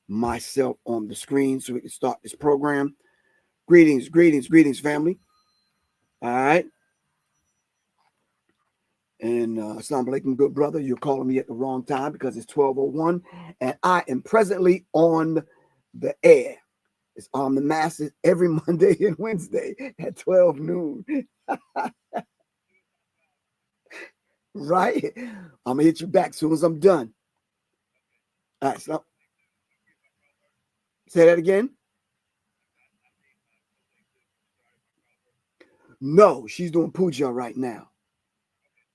myself on the screen so we can start this program. Greetings, greetings, greetings, family. All right. And Assalamu alaikum, good brother. You're calling me at the wrong time because it's 12:01 and I am presently on the air. It's on the masses every Monday and Wednesday at 12 noon. Right? I'm going to hit you back as soon as I'm done. All right. So, say that again. No, she's doing puja right now.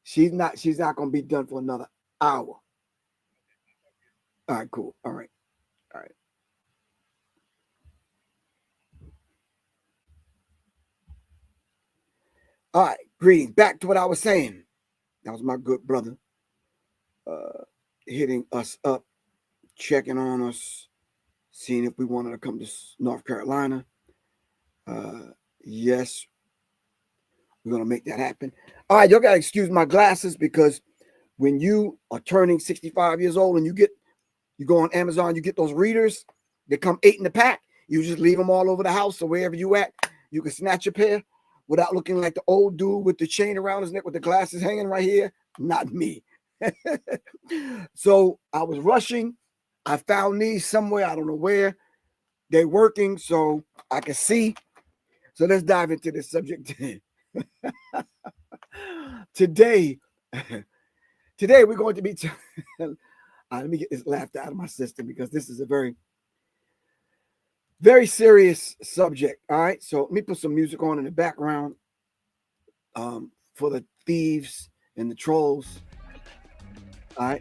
She's not going to be done for another hour. All right, cool. All right. All right. All right. Greetings. Back to what I was saying. That was my good brother hitting us up, checking on us, seeing if we wanted to come to North Carolina. Yes, we're going to make that happen. All right, y'all got to excuse my glasses because when you are turning 65 years old and you go on Amazon, you get those readers. They come 8 in the pack. You just leave them all over the house or wherever you at. You can snatch a pair without looking like the old dude with the chain around his neck with the glasses hanging right here. Not me. So I was rushing. I found these somewhere. I don't know where. They're working so I can see. So let's dive into this subject. Today we're going to be let me get this laughed out of my system because this is a very, very serious subject. All right, so let me put some music on in the background for the thieves and the trolls. All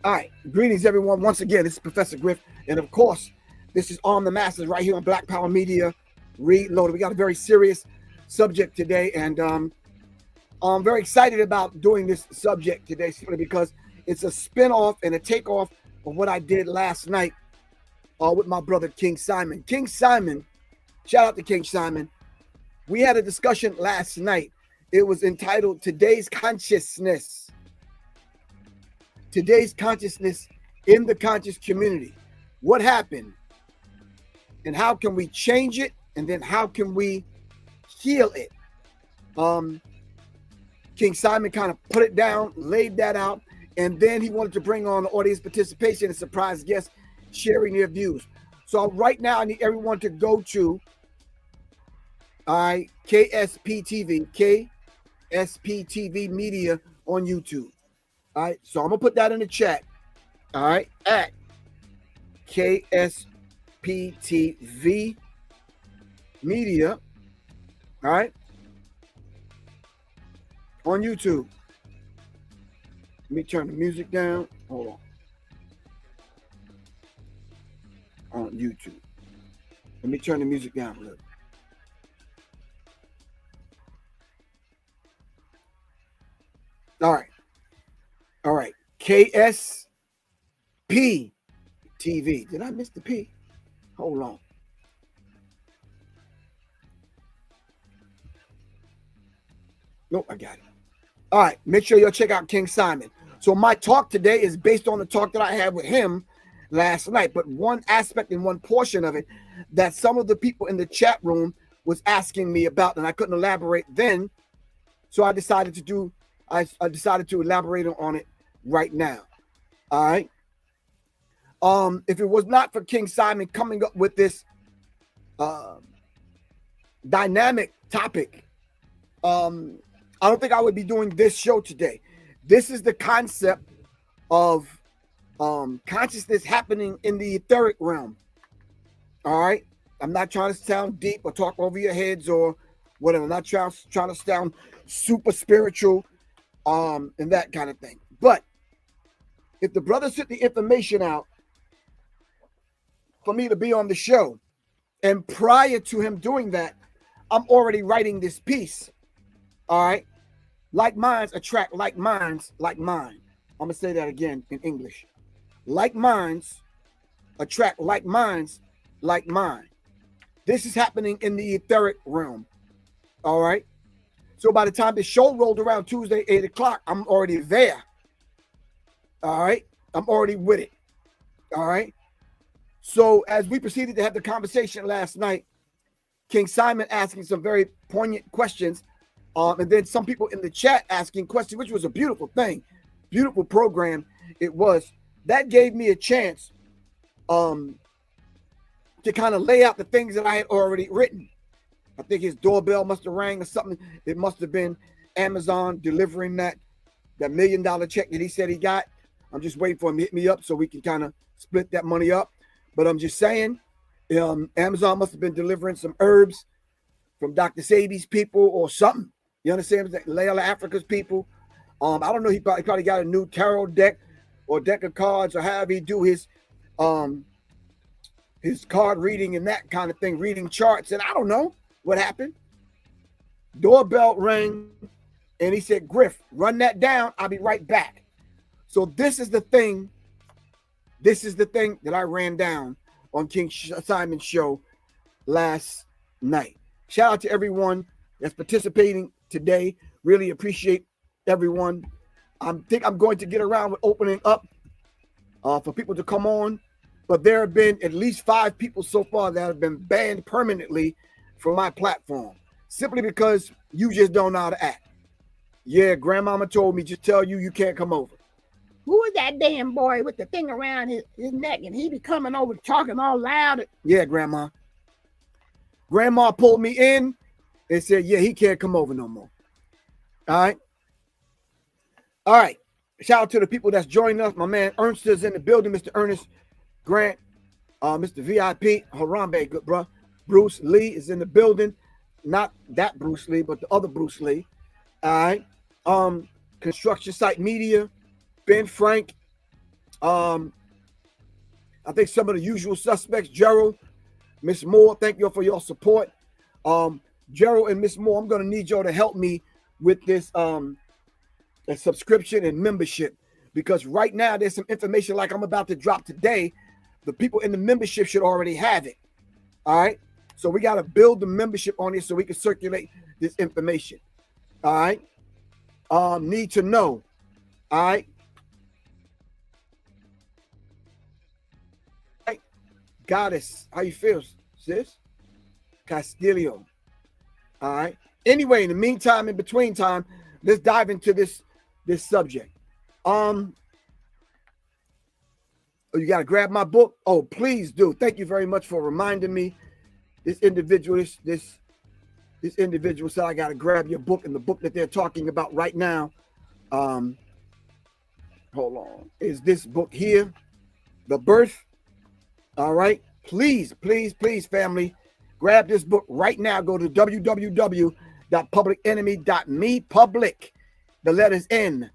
right, greetings everyone. Once again, this is Professor Griff, and of course this is On the Masses right here on Black Power Media Reloaded. We got a very serious subject today, and I'm very excited about doing this subject today simply because it's a spin-off and a takeoff of what I did last night with my brother King Simon. King Simon, shout out to King Simon. We had a discussion last night. It was entitled Today's Consciousness. Today's consciousness in the conscious community. What happened? And how can we change it? And then how can we heal it? King Simon kind of put it down, laid that out, and then he wanted to bring on the audience participation and surprise guests sharing their views. So right now I need everyone to go to KSP TV Media on YouTube. All right, so I'm gonna put that in the chat. All right, at KSPTV Media. All right, on YouTube. Let me turn the music down. Hold on. On YouTube. Let me turn the music down a little. All right. All right. KSP TV. Did I miss the P? Hold on. Nope, I got it. All right. Make sure y'all check out King Simon. So my talk today is based on the talk that I had with him last night, but one aspect and one portion of it that some of the people in the chat room was asking me about, and I couldn't elaborate then. So I decided to elaborate on it right now. All right. If it was not for King Simon coming up with this dynamic topic, I don't think I would be doing this show today. This is the concept of consciousness happening in the etheric realm. All right. I'm not trying to sound deep or talk over your heads or whatever. I'm not trying to sound super spiritual and that kind of thing. But if the brother sent the information out for me to be on the show, and prior to him doing that, I'm already writing this piece. All right. Like minds attract like minds like mine. I'm going to say that again in English. Like minds attract like minds like mine. This is happening in the etheric realm. All right. So by the time the show rolled around Tuesday, 8 o'clock, I'm already there. All right. I'm already with it. All right. So as we proceeded to have the conversation last night, King Simon asking some very poignant questions, and then some people in the chat asking questions, which was a beautiful thing, beautiful program. It was. That gave me a chance to kind of lay out the things that I had already written. I think his doorbell must have rang or something. It must have been Amazon delivering that $1 million check that he said he got. I'm just waiting for him to hit me up so we can kind of split that money up. But I'm just saying, Amazon must have been delivering some herbs from Dr. Sabi's people or something. You understand? Layla Africa's people. I don't know. He probably got a new tarot deck or deck of cards or however he do his card reading and that kind of thing, reading charts. And I don't know what happened. Doorbell rang and he said, Griff, run that down. I'll be right back. So this is the thing. This is the thing that I ran down on King Simon's show last night. Shout out to everyone that's participating today. Really appreciate everyone. I think I'm going to get around with opening up for people to come on. But there have been at least 5 people so far that have been banned permanently from my platform. Simply because you just don't know how to act. Yeah, grandmama told me, just tell you can't come over. Who is that damn boy with the thing around his neck and he be coming over talking all loud? Yeah, grandma. Grandma pulled me in and said, yeah, he can't come over no more. All right. All right. Shout out to the people that's joining us. My man Ernst is in the building. Mr. Ernest Grant, Mr. VIP, Harambe, good bro. Bruce Lee is in the building. Not that Bruce Lee, but the other Bruce Lee. All right. Construction Site Media, Ben Frank. I think some of the usual suspects, Gerald, Miss Moore, thank you for your support. Gerald and Miss Moore, I'm going to need y'all to help me with this a subscription and membership, because right now there's some information like I'm about to drop today. The people in the membership should already have it. All right. So we got to build the membership on this so we can circulate this information. All right. Need to know. All right. Goddess, how you feel, sis? Castillo. All right. Anyway, in the meantime, in between time, let's dive into this subject. Oh, you got to grab my book? Oh, please do. Thank you very much for reminding me. This individual, this individual said I got to grab your book, and the book that they're talking about right now, hold on, is this book here, The Birth. All right. Please, please, please, family, grab this book right now. Go to www.publicenemy.me, public, the letters NME.me.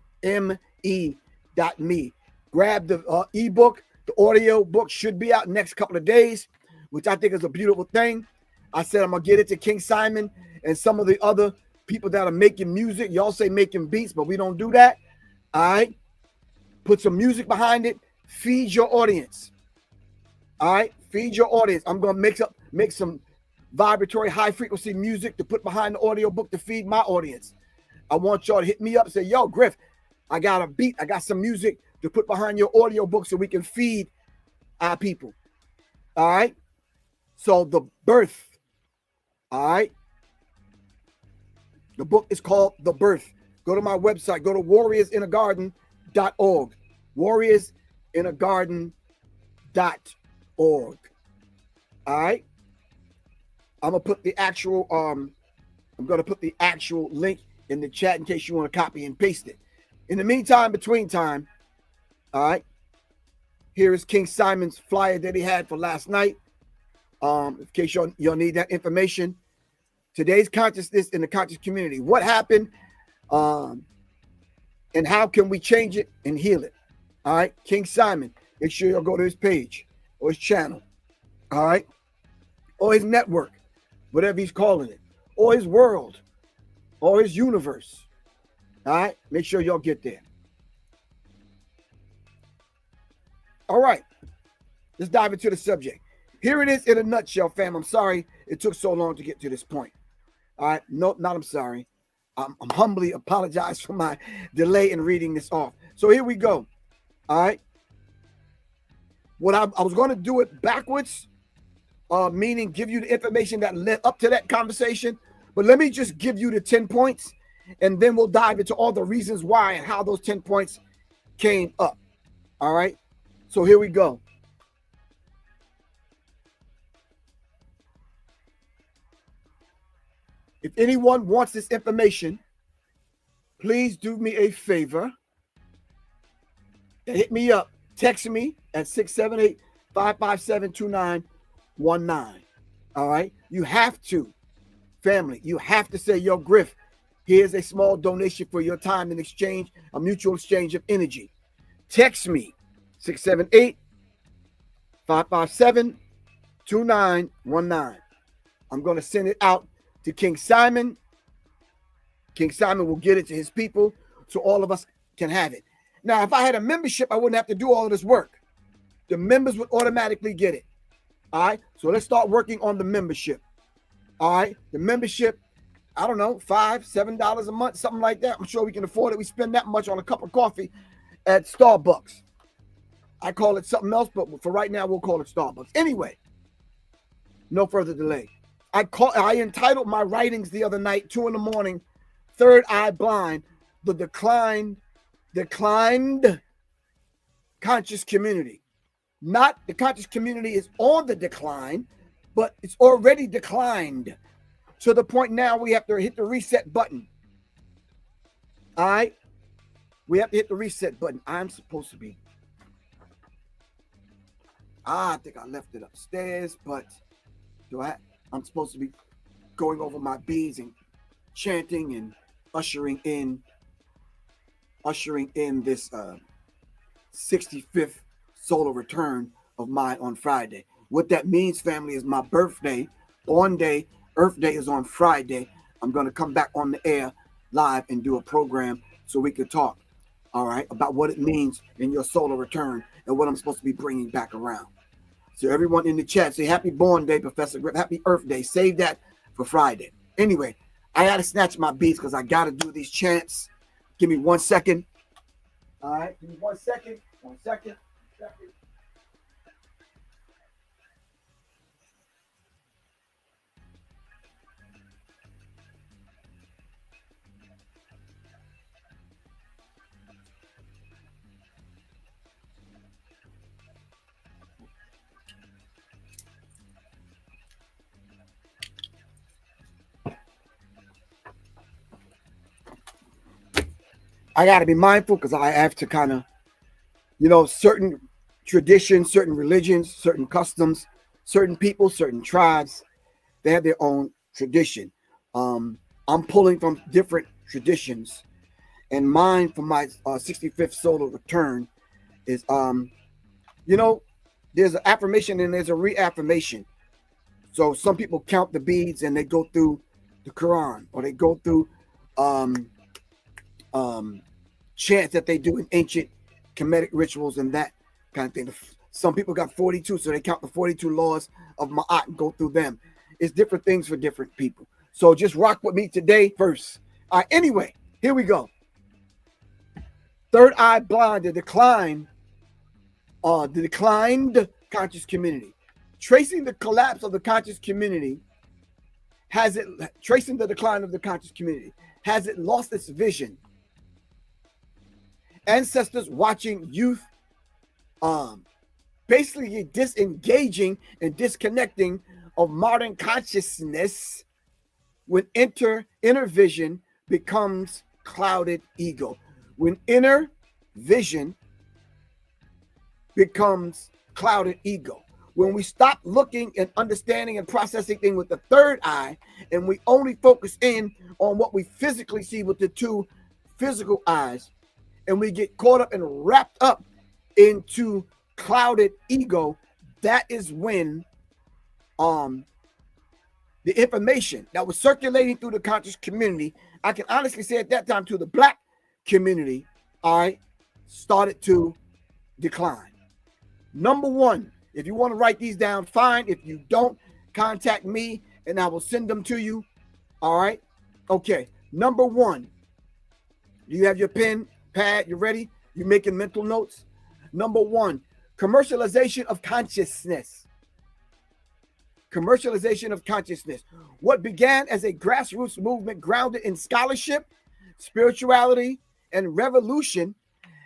Grab the ebook. The audio book should be out next couple of days, which I think is a beautiful thing. I said I'm going to get it to King Simon and some of the other people that are making music. Y'all say making beats, but we don't do that. All right. Put some music behind it. Feed your audience. All right. Feed your audience. I'm going to make some vibratory high frequency music to put behind the audio book to feed my audience. I want y'all to hit me up and say, yo, Griff, I got a beat. I got some music to put behind your audio book so we can feed our people. All right. So The Birth. All right. The book is called The Birth. Go to my website. Go to warriorsinthegarden.org. warriorsinthegarden.org. All right. I'm going to put the actual link in the chat in case you want to copy and paste it. In the meantime, between time, all right, here is King Simon's flyer that he had for last night. In case y'all need that information. Today's consciousness in the conscious community. What happened? And how can we change it and heal it? All right, King Simon. Make sure you'll go to his page or his channel. All right, or his network, whatever he's calling it, or his world, or his universe. All right, make sure y'all get there. All right, let's dive into the subject. Here it is in a nutshell, fam. I'm sorry it took so long to get to this point. All right, no, not I'm sorry. I'm humbly apologize for my delay in reading this off. So here we go. All right. What I was going to do it backwards, meaning give you the information that led up to that conversation. But let me just give you the 10 points, and then we'll dive into all the reasons why and how those 10 points came up. All right. So here we go. If anyone wants this information, please do me a favor and hit me up. Text me at 678-557-2919. All right. You have to, family, you have to say, yo, Griff, here's a small donation for your time in exchange, a mutual exchange of energy. Text me 678-557-2919. I'm going to send it out to King Simon. King Simon will get it to his people so all of us can have it. Now, if I had a membership, I wouldn't have to do all of this work. The members would automatically get it. All right. So let's start working on the membership. All right. The membership, I don't know, $5, $7 a month, something like that. I'm sure we can afford it. We spend that much on a cup of coffee at Starbucks. I call it something else, but for right now, we'll call it Starbucks. Anyway, no further delay. I entitled my writings the other night, 2 a.m, Third Eye Blind, the declined conscious community. Not the conscious community is on the decline, but it's already declined to the point now we have to hit the reset button. All right. We have to hit the reset button. I'm supposed to be. I think I left it upstairs, but I'm supposed to be going over my beads and chanting and ushering in this 65th solar return of mine on Friday. What that means, family, is my birthday Earth Day is on Friday. I'm going to come back on the air live and do a program so we could talk, all right, about what it means in your solar return and what I'm supposed to be bringing back around. So everyone in the chat, say happy born day, Professor Griff. Happy Earth Day. Save that for Friday. Anyway, I got to snatch my beats because I got to do these chants. Give me 1 second. All right, give me 1 second. 1 second. I got to be mindful because I have to kind of, certain traditions, certain religions, certain customs, certain people, certain tribes, they have their own tradition. I'm pulling from different traditions, and mine for my 65th solar return is, there's an affirmation and there's a reaffirmation. So some people count the beads and they go through the Quran, or they go through chants that they do in ancient Kemetic rituals and that kind of thing. Some people got 42, so they count the 42 laws of Ma'at and go through them. It's different things for different people. So just rock with me today first. All right, anyway, here we go. Third Eye Blind, the declined conscious community. Tracing the collapse of the conscious community, tracing the decline of the conscious community, has it lost its vision? Ancestors watching youth basically disengaging and disconnecting of modern consciousness when inner vision becomes clouded ego. When inner vision becomes clouded ego. When we stop looking and understanding and processing things with the third eye, and we only focus in on what we physically see with the two physical eyes, and we get caught up and wrapped up into clouded ego, that is when the information that was circulating through the conscious community, I can honestly say at that time to the Black community, started to decline. Number one, if you want to write these down, fine. If you don't, contact me and I will send them to you. All right. Okay. Number one, do you have your pen, pad? You ready? You making mental notes? Number one, Commercialization of consciousness. Commercialization of consciousness. What began as a grassroots movement grounded in scholarship, spirituality, and revolution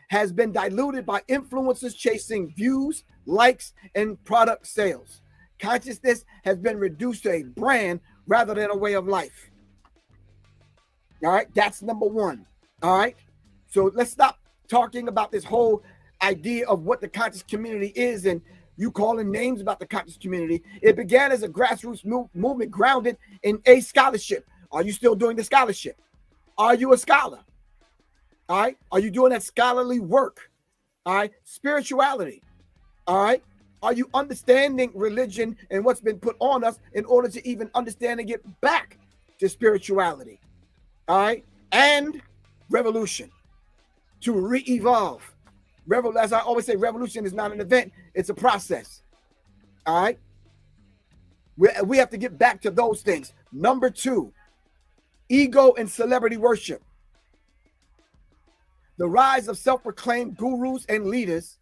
has been diluted by influencers chasing views, likes, and product sales. Consciousness has been reduced to a brand rather than a way of life. All right, that's number one. All right, so let's stop talking about this whole idea of what the conscious community is and you calling names about the conscious community. It began as a grassroots movement grounded in a scholarship. Are you still doing the scholarship? Are you a scholar? All right, are you doing that scholarly work? All right, spirituality. All right, are you understanding religion and what's been put on us in order to even understand and get back to spirituality? All right, and revolution, to re-evolve. As I always say, revolution is not an event, it's a process. All right, we have to get back to those things. Number two, ego and celebrity worship. The rise of self-proclaimed gurus and leaders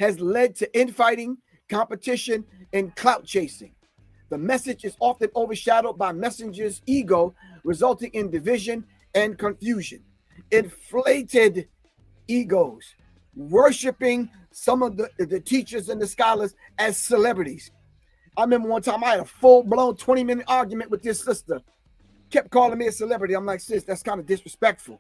has led to infighting, competition, and clout chasing. The message is often overshadowed by messengers' ego, resulting in division and confusion. Inflated egos, worshiping some of the teachers and the scholars as celebrities. I remember one time I had a full-blown 20-minute argument with this sister. Kept calling me a celebrity. I'm like, sis, that's kind of disrespectful.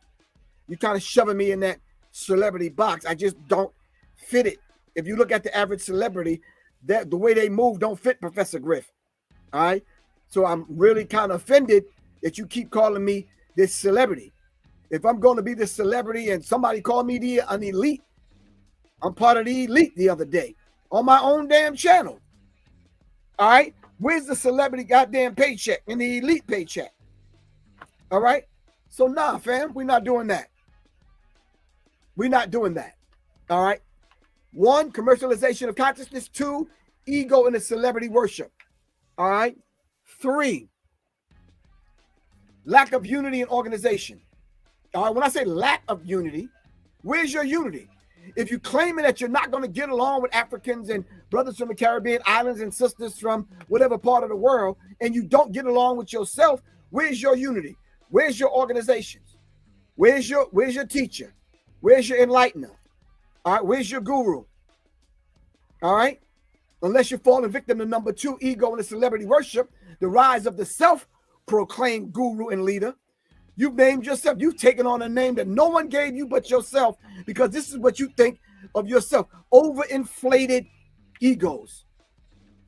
You're kind of shoving me in that celebrity box. I just don't fit it. If you look at the average celebrity, that the way they move don't fit Professor Griff. All right. So I'm really kind of offended that you keep calling me this celebrity. If I'm going to be this celebrity and somebody called me an elite, I'm part of the elite the other day on my own damn channel. All right. Where's the celebrity goddamn paycheck and the elite paycheck? All right. So nah, fam, we're not doing that. We're not doing that. All right. One, commercialization of consciousness. Two, ego and the celebrity worship. All right. Three, lack of unity and organization. All right. When I say lack of unity, where's your unity? If you're claiming that you're not going to get along with Africans and brothers from the Caribbean islands and sisters from whatever part of the world, and you don't get along with yourself, where's your unity? Where's your organizations? Where's your teacher? Where's your enlightener? All right, where's your guru? All right, unless you're falling victim to number two, ego and the celebrity worship, the rise of the self-proclaimed guru and leader. You've named yourself. You've taken on a name that no one gave you but yourself, because this is what you think of yourself. Overinflated egos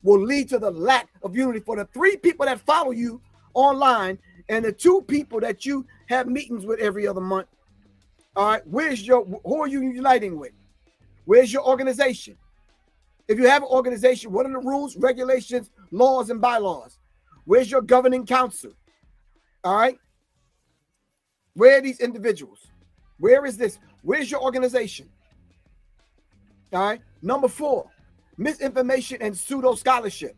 will lead to the lack of unity. For the three people that follow you online and the two people that you have meetings with every other month, all right, who are you uniting with? Where's your organization? If you have an organization, what are the rules, regulations, laws, and bylaws? Where's your governing council? All right. Where are these individuals? Where is this? Where's your organization? All right. Number four, misinformation and pseudo scholarship.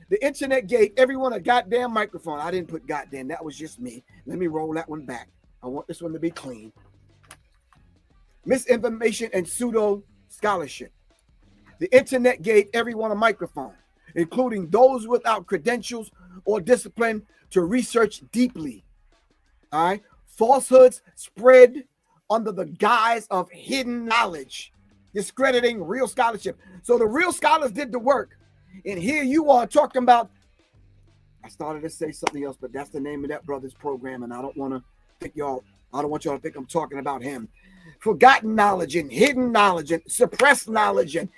The internet gave everyone a goddamn microphone. I didn't put goddamn. That was just me. Let me roll that one back. I want this one to be clean. Misinformation and pseudo scholarship. The internet gave everyone a microphone, including those without credentials or discipline, to research deeply. All right. Falsehoods spread under the guise of hidden knowledge, discrediting real scholarship. So the real scholars did the work. And here you are talking about, I started to say something else, but that's the name of that brother's program. And I don't want y'all to think I'm talking about him. Forgotten knowledge and hidden knowledge and suppressed knowledge and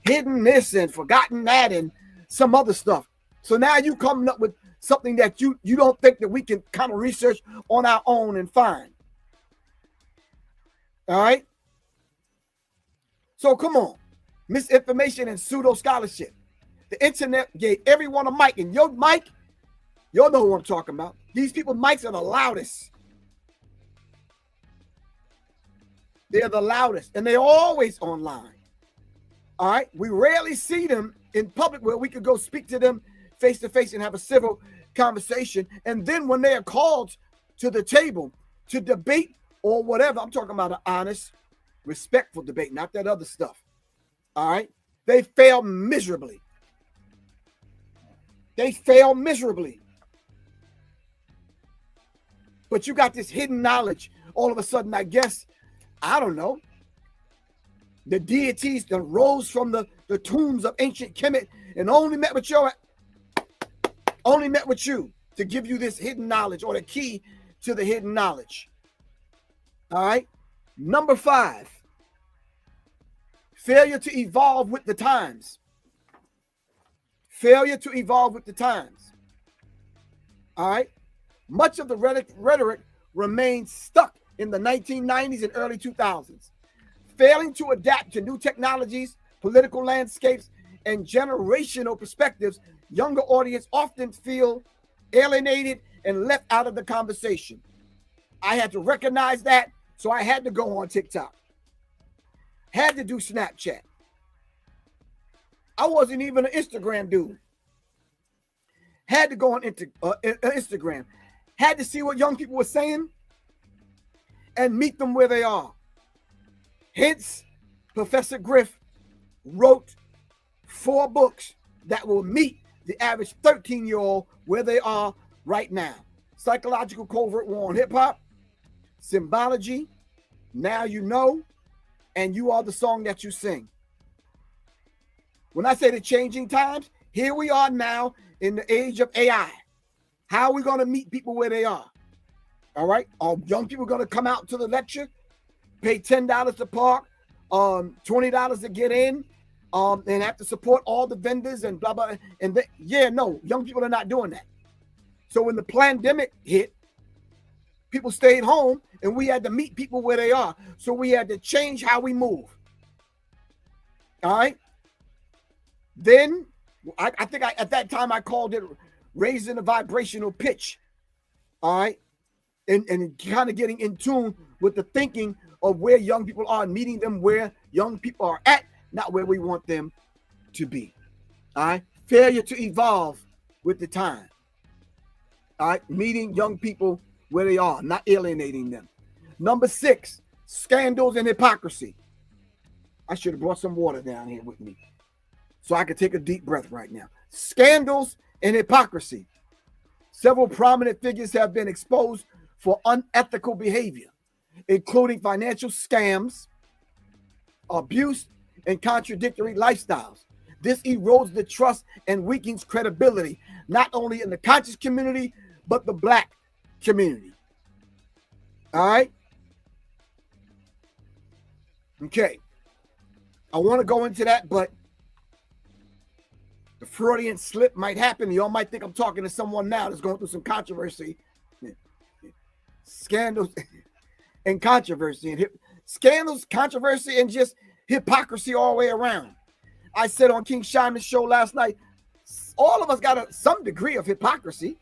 hidden this and forgotten that and some other stuff. So now you coming up with something that you don't think that we can kind of research on our own and find. All right. So come on. Misinformation and pseudo scholarship. The internet gave everyone a mic, and your mic, you'll know who I'm talking about. These people's mics are the loudest. They're the loudest, and they're always online. All right. We rarely see them in public where we could go speak to them face to face and have a civil conversation. And then when they are called to the table to debate or whatever, I'm talking about an honest, respectful debate, not that other stuff. All right. They fail miserably. They fail miserably. But you got this hidden knowledge. All of a sudden, I guess, I don't know, the deities that rose from the tombs of ancient Kemet and only met with you to give you this hidden knowledge, or the key to the hidden knowledge. All right. Number 5, failure to evolve with the times. Failure to evolve with the times. All right. Much of the rhetoric remains stuck in the 1990s and early 2000s, failing to adapt to new technologies, political landscapes, and generational perspectives. Younger audience often feel alienated and left out of the conversation. I had to recognize that, so I had to go on TikTok. Had to do Snapchat. I wasn't even an Instagram dude. Had to go on Instagram. Had to see what young people were saying and meet them where they are. Hence, Professor Griff wrote 4 books that will meet the average 13-year-old where they are right now. Psychological Covert War on Hip Hop, Symbology, Now You Know, and You Are the Song That You Sing. When I say the changing times, here we are now in the age of AI. How are we going to meet people where they are? All right. Are young people going to come out to the lecture, pay $10 to park, $20 to get in, and have to support all the vendors and blah, blah. And no, young people are not doing that. So when the pandemic hit, people stayed home and we had to meet people where they are. So we had to change how we move. All right. Then I think at that time I called it raising the vibrational pitch. All right. And kind of getting in tune with the thinking of where young people are, and meeting them where young people are at, not where we want them to be. All right. Failure to evolve with the time. All right. Meeting young people where they are, not alienating them. Number 6, scandals and hypocrisy. I should have brought some water down here with me so I could take a deep breath right now. Scandals and hypocrisy. Several prominent figures have been exposed for unethical behavior, including financial scams, abuse, and contradictory lifestyles. This erodes the trust and weakens credibility, not only in the conscious community, but the Black community. All right? Okay. I want to go into that, but the Freudian slip might happen. Y'all might think I'm talking to someone now that's going through some controversy. Scandals and controversy. And scandals, controversy, and just hypocrisy all the way around. I said on King Shimon's show last night, all of us got some degree of hypocrisy.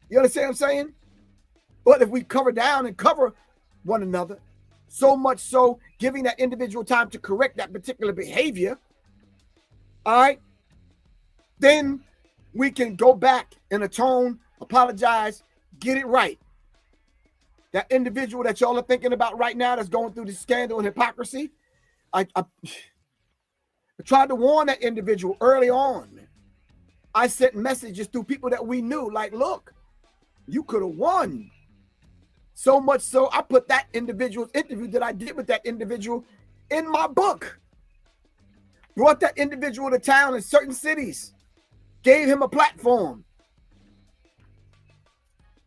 You understand what I'm saying? But if we cover down and cover one another, so much so giving that individual time to correct that particular behavior, all right, then we can go back in a tone, apologize, get it right. That individual that y'all are thinking about right now that's going through this scandal and hypocrisy, I tried to warn that individual early on, man. I sent messages through people that we knew, like, look, you could have won. So much so, I put that individual's interview that I did with that individual in my book. Brought that individual to town in certain cities. Gave him a platform.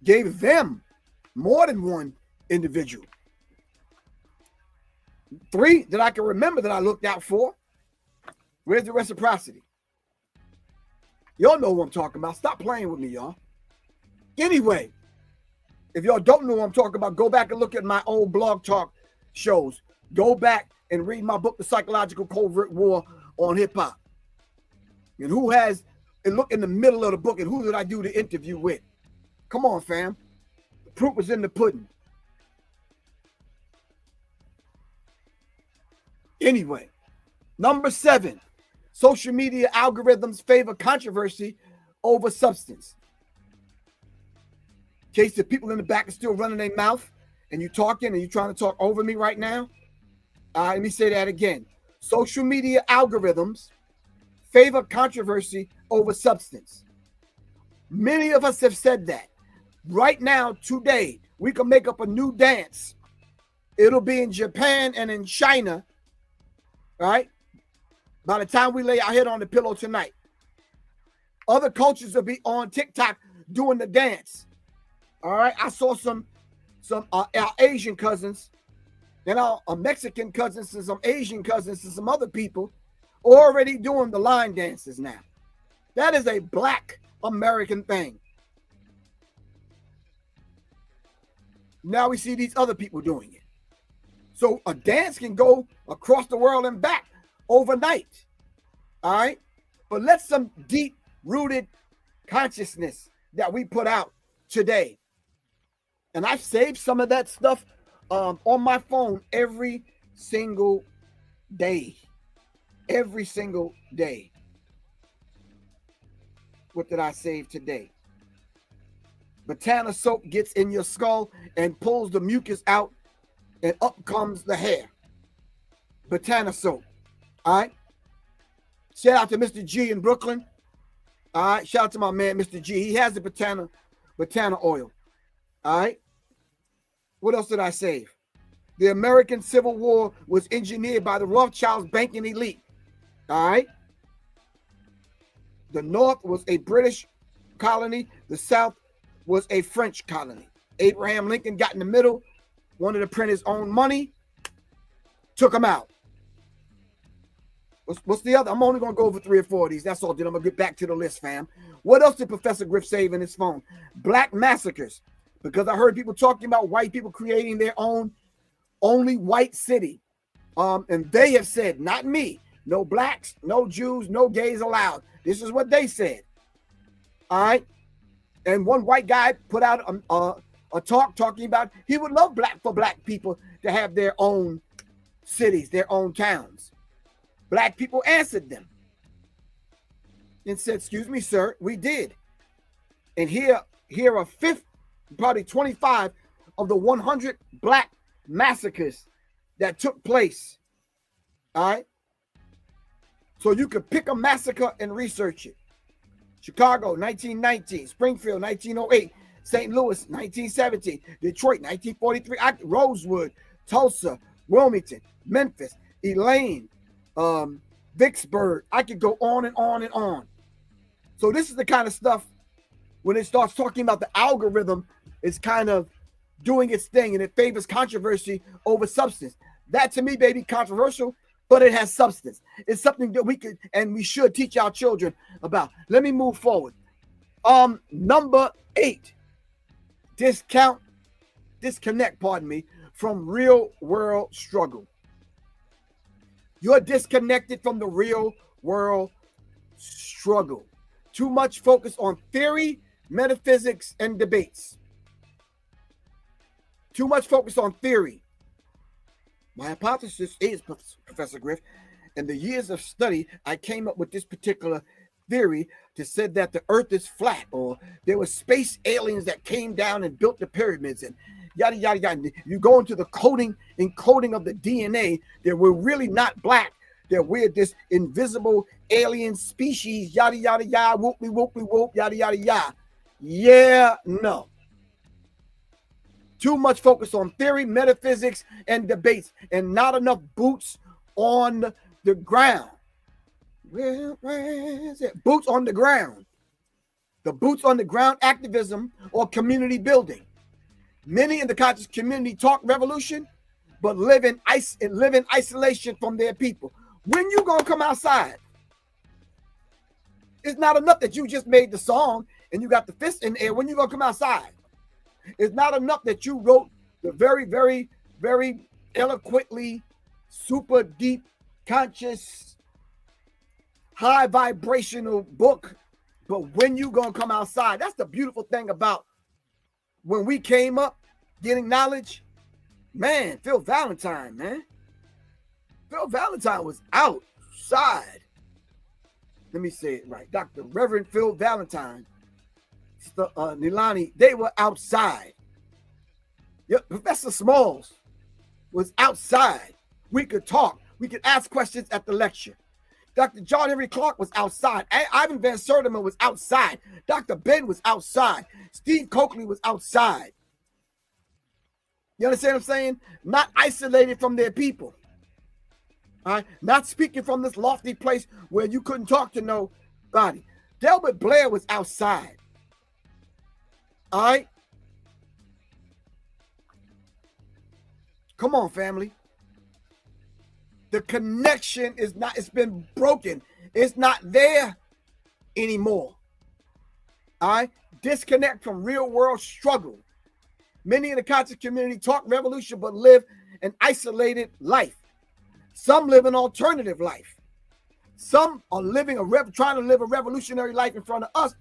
Gave them more than one individual. 3 that I can remember that I looked out for. Where's the reciprocity? Y'all know what I'm talking about. Stop playing with me, y'all. Anyway, if y'all don't know what I'm talking about, go back and look at my old blog talk shows. Go back and read my book, The Psychological Covert War on Hip Hop. And who has, and look in the middle of the book, and who did I do the interview with? Come on, fam. The proof was in the pudding. Anyway, number 7, social media algorithms favor controversy over substance. In case the people in the back are still running their mouth and you're talking and you're trying to talk over me right now, let me say that again. social media algorithms favor controversy over substance. Many of us have said that. Right now, today, we can make up a new dance. It'll be in Japan and in China, right? By the time we lay our head on the pillow tonight. Other cultures will be on TikTok doing the dance. All right. I saw some our Asian cousins, and our Mexican cousins and some Asian cousins and some other people already doing the line dances now. That is a Black American thing. Now we see these other people doing it. So a dance can go across the world and back overnight. All right. But let some deep-rooted consciousness that we put out today. And I've saved some of that stuff on my phone every single day. Every single day. What did I save today? Botana soap gets in your skull and pulls the mucus out, and up comes the hair. Botana soap. All right. Shout out to Mr. G in Brooklyn. All right. Shout out to my man, Mr. G. He has the Botana oil. All right. What else did I save? The American Civil War was engineered by the Rothschilds banking elite. All right. The North was a British colony. The South was a French colony. Abraham Lincoln got in the middle, wanted to print his own money, took him out. What's the other? I'm only going to go over 3 or 4 of these. That's all. Then I'm going to get back to the list, fam. What else did Professor Griff save in his phone? Black massacres. Because I heard people talking about white people creating their own only white city. And they have said, not me, no blacks, no Jews, no gays allowed. This is what they said. All right. And one white guy put out a talk talking about he would love for black people to have their own cities, their own towns. Black people answered them and said, excuse me, sir, we did. And here are probably 25 of the 100 black massacres that took place. All right. So you could pick a massacre and research it. Chicago, 1919. Springfield, 1908. St. Louis, 1917. Detroit, 1943. Rosewood, Tulsa, Wilmington, Memphis, Elaine, Vicksburg. I could go on and on and on. So this is the kind of stuff when it starts talking about the algorithm, it's kind of doing its thing and it favors controversy over substance. That to me, baby, controversial, but it has substance. It's something that we could and we should teach our children about. Let me move forward. Number 8, disconnect from real world struggle. You're disconnected from the real world struggle. Too much focus on theory, metaphysics, and debates. Too much focus on theory. My hypothesis is, Professor Griff, in the years of study, I came up with this particular theory to say that the earth is flat, or there were space aliens that came down and built the pyramids, and yada, yada, yada. You go into the encoding of the DNA, that we're really not black, that we're this invisible alien species, yada, yada, yada, whooply, whooply, whoop, yada, yada, yada. Yeah, no. Too much focus on theory, metaphysics, and debates, and not enough boots on the ground. Where is it? Boots on the ground. The boots on the ground activism or community building. Many in the conscious community talk revolution, but live in isolation from their people. When you gonna come outside? It's not enough that you just made the song and you got the fist in the air. When you gonna come outside? It's not enough that you wrote the very, very, very eloquently, super deep, conscious, high vibrational book. But when you gonna come outside? That's the beautiful thing about when we came up getting knowledge. Man, Phil Valentine, man. Phil Valentine was outside. Let me say it right. Dr. Reverend Phil Valentine, Nilani, they were outside. Yep, Professor Smalls was outside. We could talk. We could ask questions at the lecture. Dr. John Henry Clark was outside. Ivan Van Sertima was outside. Dr. Ben was outside. Steve Coakley was outside. You understand what I'm saying? Not isolated from their people. All right? Not speaking from this lofty place where you couldn't talk to nobody. Delbert Blair was outside. All right? Come on, family. The connection is not, it's been broken. It's not there anymore. All right? Disconnect from real world struggle. Many in the conscious community talk revolution, but live an isolated life. Some live an alternative life. Some are living trying to live a revolutionary life in front of us,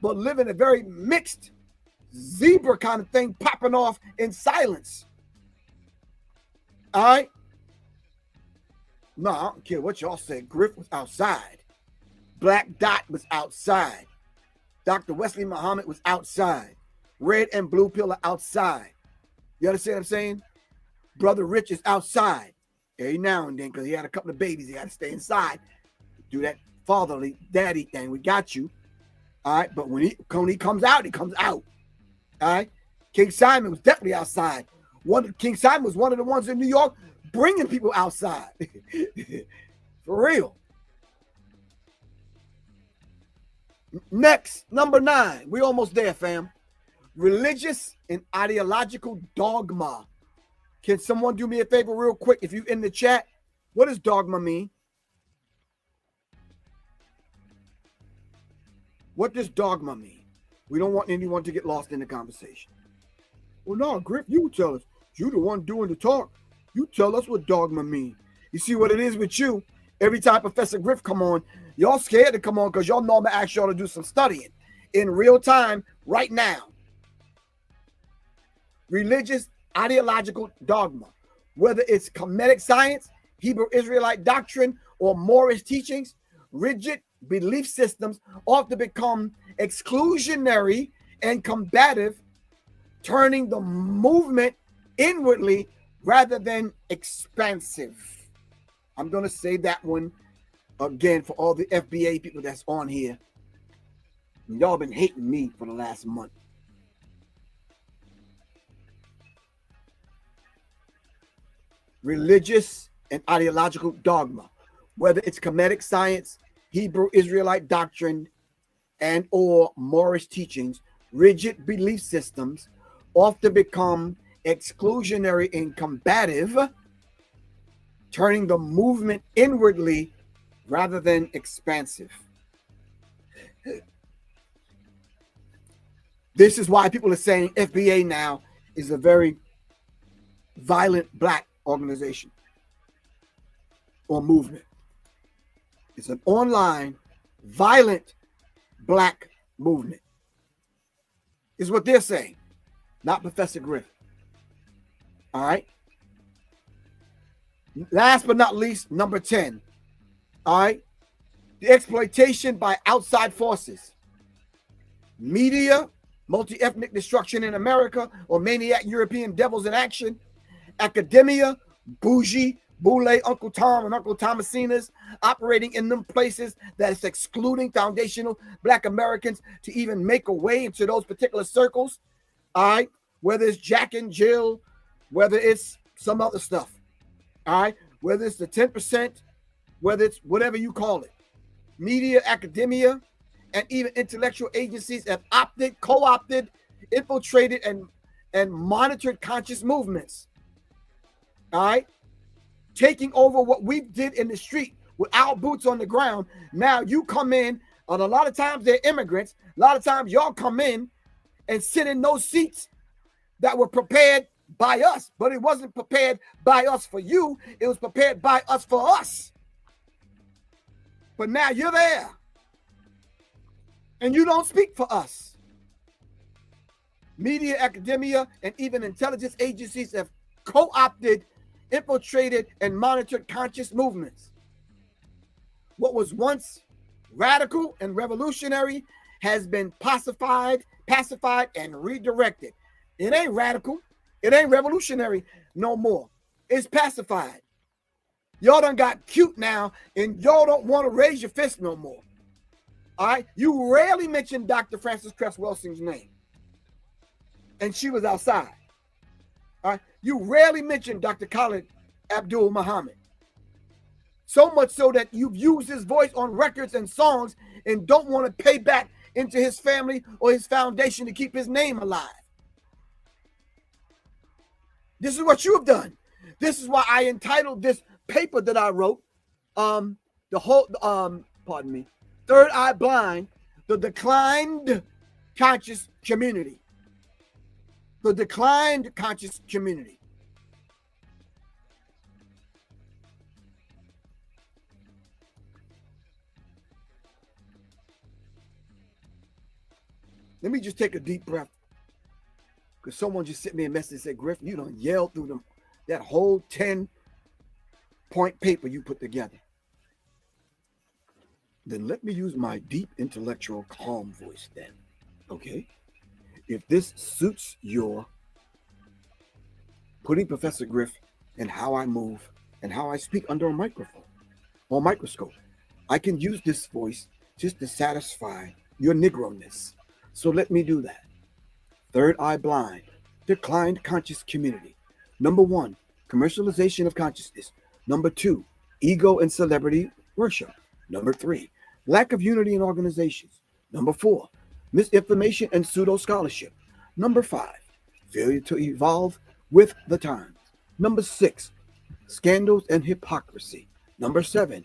but living a very mixed zebra kind of thing, popping off in silence. All right? No, I don't care what y'all said. Griff was outside. Black Dot was outside. Dr. Wesley Muhammad was outside. Red and Blue Pill are outside. You understand what I'm saying? Brother Rich is outside. Every now and then, because he had a couple of babies, he got to stay inside. Do that fatherly daddy thing. We got you. All right. But when he comes out, he comes out. All right. King Simon was definitely outside. King Simon was one of the ones in New York bringing people outside. For real. Next, number 9. We almost there, fam. Religious and ideological dogma. Can someone do me a favor real quick? If you in the chat, what does dogma mean? What does dogma mean? We don't want anyone to get lost in the conversation. Well, no, Griff, you tell us. You the one doing the talk. You tell us what dogma mean. You see what it is with you? Every time Professor Griff come on, y'all scared to come on because y'all know I'm going to ask y'all to do some studying in real time right now. Religious ideological dogma, whether it's Kemetic science, Hebrew Israelite doctrine, or Moorish teachings, rigid belief systems often become exclusionary and combative, turning the movement inwardly rather than expansive. I'm going to say that one again for all the FBA people that's on here. Y'all been hating me for the last month. Religious and ideological dogma, whether it's Kemetic science, Hebrew Israelite doctrine, and or Moorish teachings, rigid belief systems often become exclusionary and combative, turning the movement inwardly rather than expansive. This is why people are saying FBA now is a very violent black organization or movement. It's an online violent black movement. Is what they're saying, not Professor Griff. All right. Last but not least, number 10. All right. The exploitation by outside forces. Media, multi-ethnic destruction in America, or maniac European devils in action. Academia, bougie, Boule, Uncle Tom, and Uncle Thomasina's operating in them places that is excluding foundational black Americans to even make a way into those particular circles. All right. Whether it's Jack and Jill, whether it's some other stuff. All right. Whether it's the 10%, whether it's whatever you call it. Media, academia, and even intellectual agencies have opted, co-opted, infiltrated, and monitored conscious movements. All right. Taking over what we did in the street with our boots on the ground. Now you come in, and a lot of times they're immigrants. A lot of times y'all come in and sit in those seats that were prepared by us, but it wasn't prepared by us for you. It was prepared by us for us. But now you're there and you don't speak for us. Media, academia, and even intelligence agencies have co-opted, infiltrated, and monitored conscious movements. What was once radical and revolutionary has been pacified, and redirected. It ain't radical. It ain't revolutionary no more. It's pacified. Y'all done got cute now, and y'all don't want to raise your fist no more. All right? You rarely mention Dr. Frances Cress Welsing's name. And she was outside. All right? You rarely mention Dr. Khalid Abdul Muhammad. So much so that you've used his voice on records and songs and don't want to pay back into his family or his foundation to keep his name alive. This is what you have done. This is why I entitled this paper that I wrote, Third Eye Blind, the Declined Conscious Community. The Declined Conscious Community. Let me just take a deep breath. Because someone just sent me a message and said, Griff, you done yelled through them that whole 10-point paper you put together. Then let me use my deep intellectual calm voice then. Okay? If this suits your putting Professor Griff and how I move and how I speak under a microphone or microscope, I can use this voice just to satisfy your Negro-ness. So let me do that. Third Eye Blind, Declined Conscious Community. Number 1, commercialization of consciousness. Number 2, ego and celebrity worship. Number 3, lack of unity in organizations. Number 4, misinformation and pseudo-scholarship. Number 5, failure to evolve with the times. Number 6, scandals and hypocrisy. Number 7,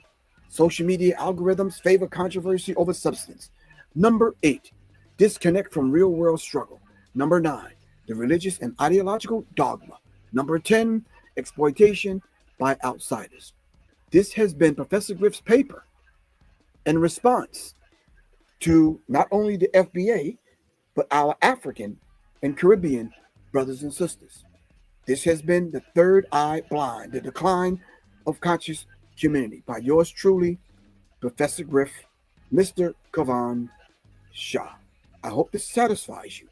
social media algorithms favor controversy over substance. Number 8, disconnect from real-world struggle. Number 9, the religious and ideological dogma. Number 10, exploitation by outsiders. This has been Professor Griff's paper in response to not only the FBA, but our African and Caribbean brothers and sisters. This has been the Third Eye Blind, the Decline of Conscious Community, by yours truly, Professor Griff, Mr. Kavan Shah. I hope this satisfies you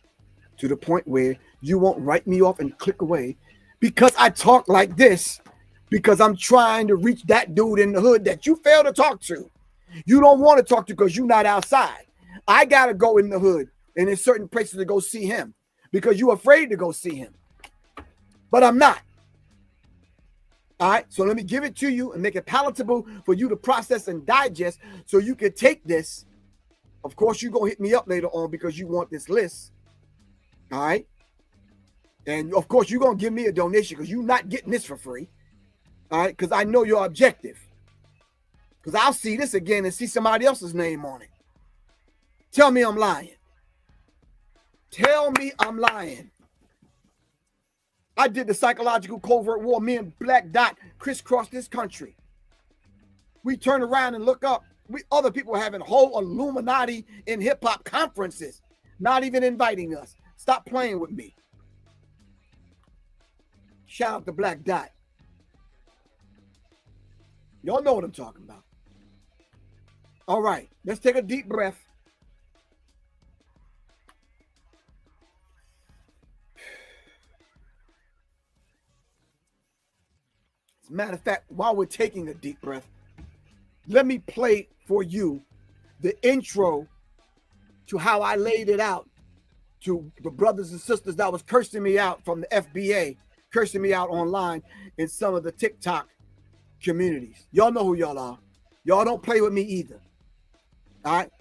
to the point where you won't write me off and click away because I talk like this, because I'm trying to reach that dude in the hood that you fail to talk to. You don't want to talk to because you're not outside. I got to go in the hood and in certain places to go see him because you're afraid to go see him. But I'm not. All right, so let me give it to you and make it palatable for you to process and digest so you can take this. Of course, you're going to hit me up later on because you want this list. All right. And of course, you're going to give me a donation because you're not getting this for free. All right. Because I know your objective. Because I'll see this again and see somebody else's name on it. Tell me I'm lying. Tell me I'm lying. I did the psychological covert war. Me and Black Dot crisscrossed this country. We turn around and look up. Other people having whole Illuminati in hip-hop conferences, not even inviting us. Stop playing with me. Shout out to Black Dot. Y'all know what I'm talking about. All right, let's take a deep breath. As a matter of fact, while we're taking a deep breath, let me play for you the intro to how I laid it out to the brothers and sisters that was cursing me out from the FBA, cursing me out online in some of the TikTok communities. Y'all know who y'all are. Y'all don't play with me either. All right.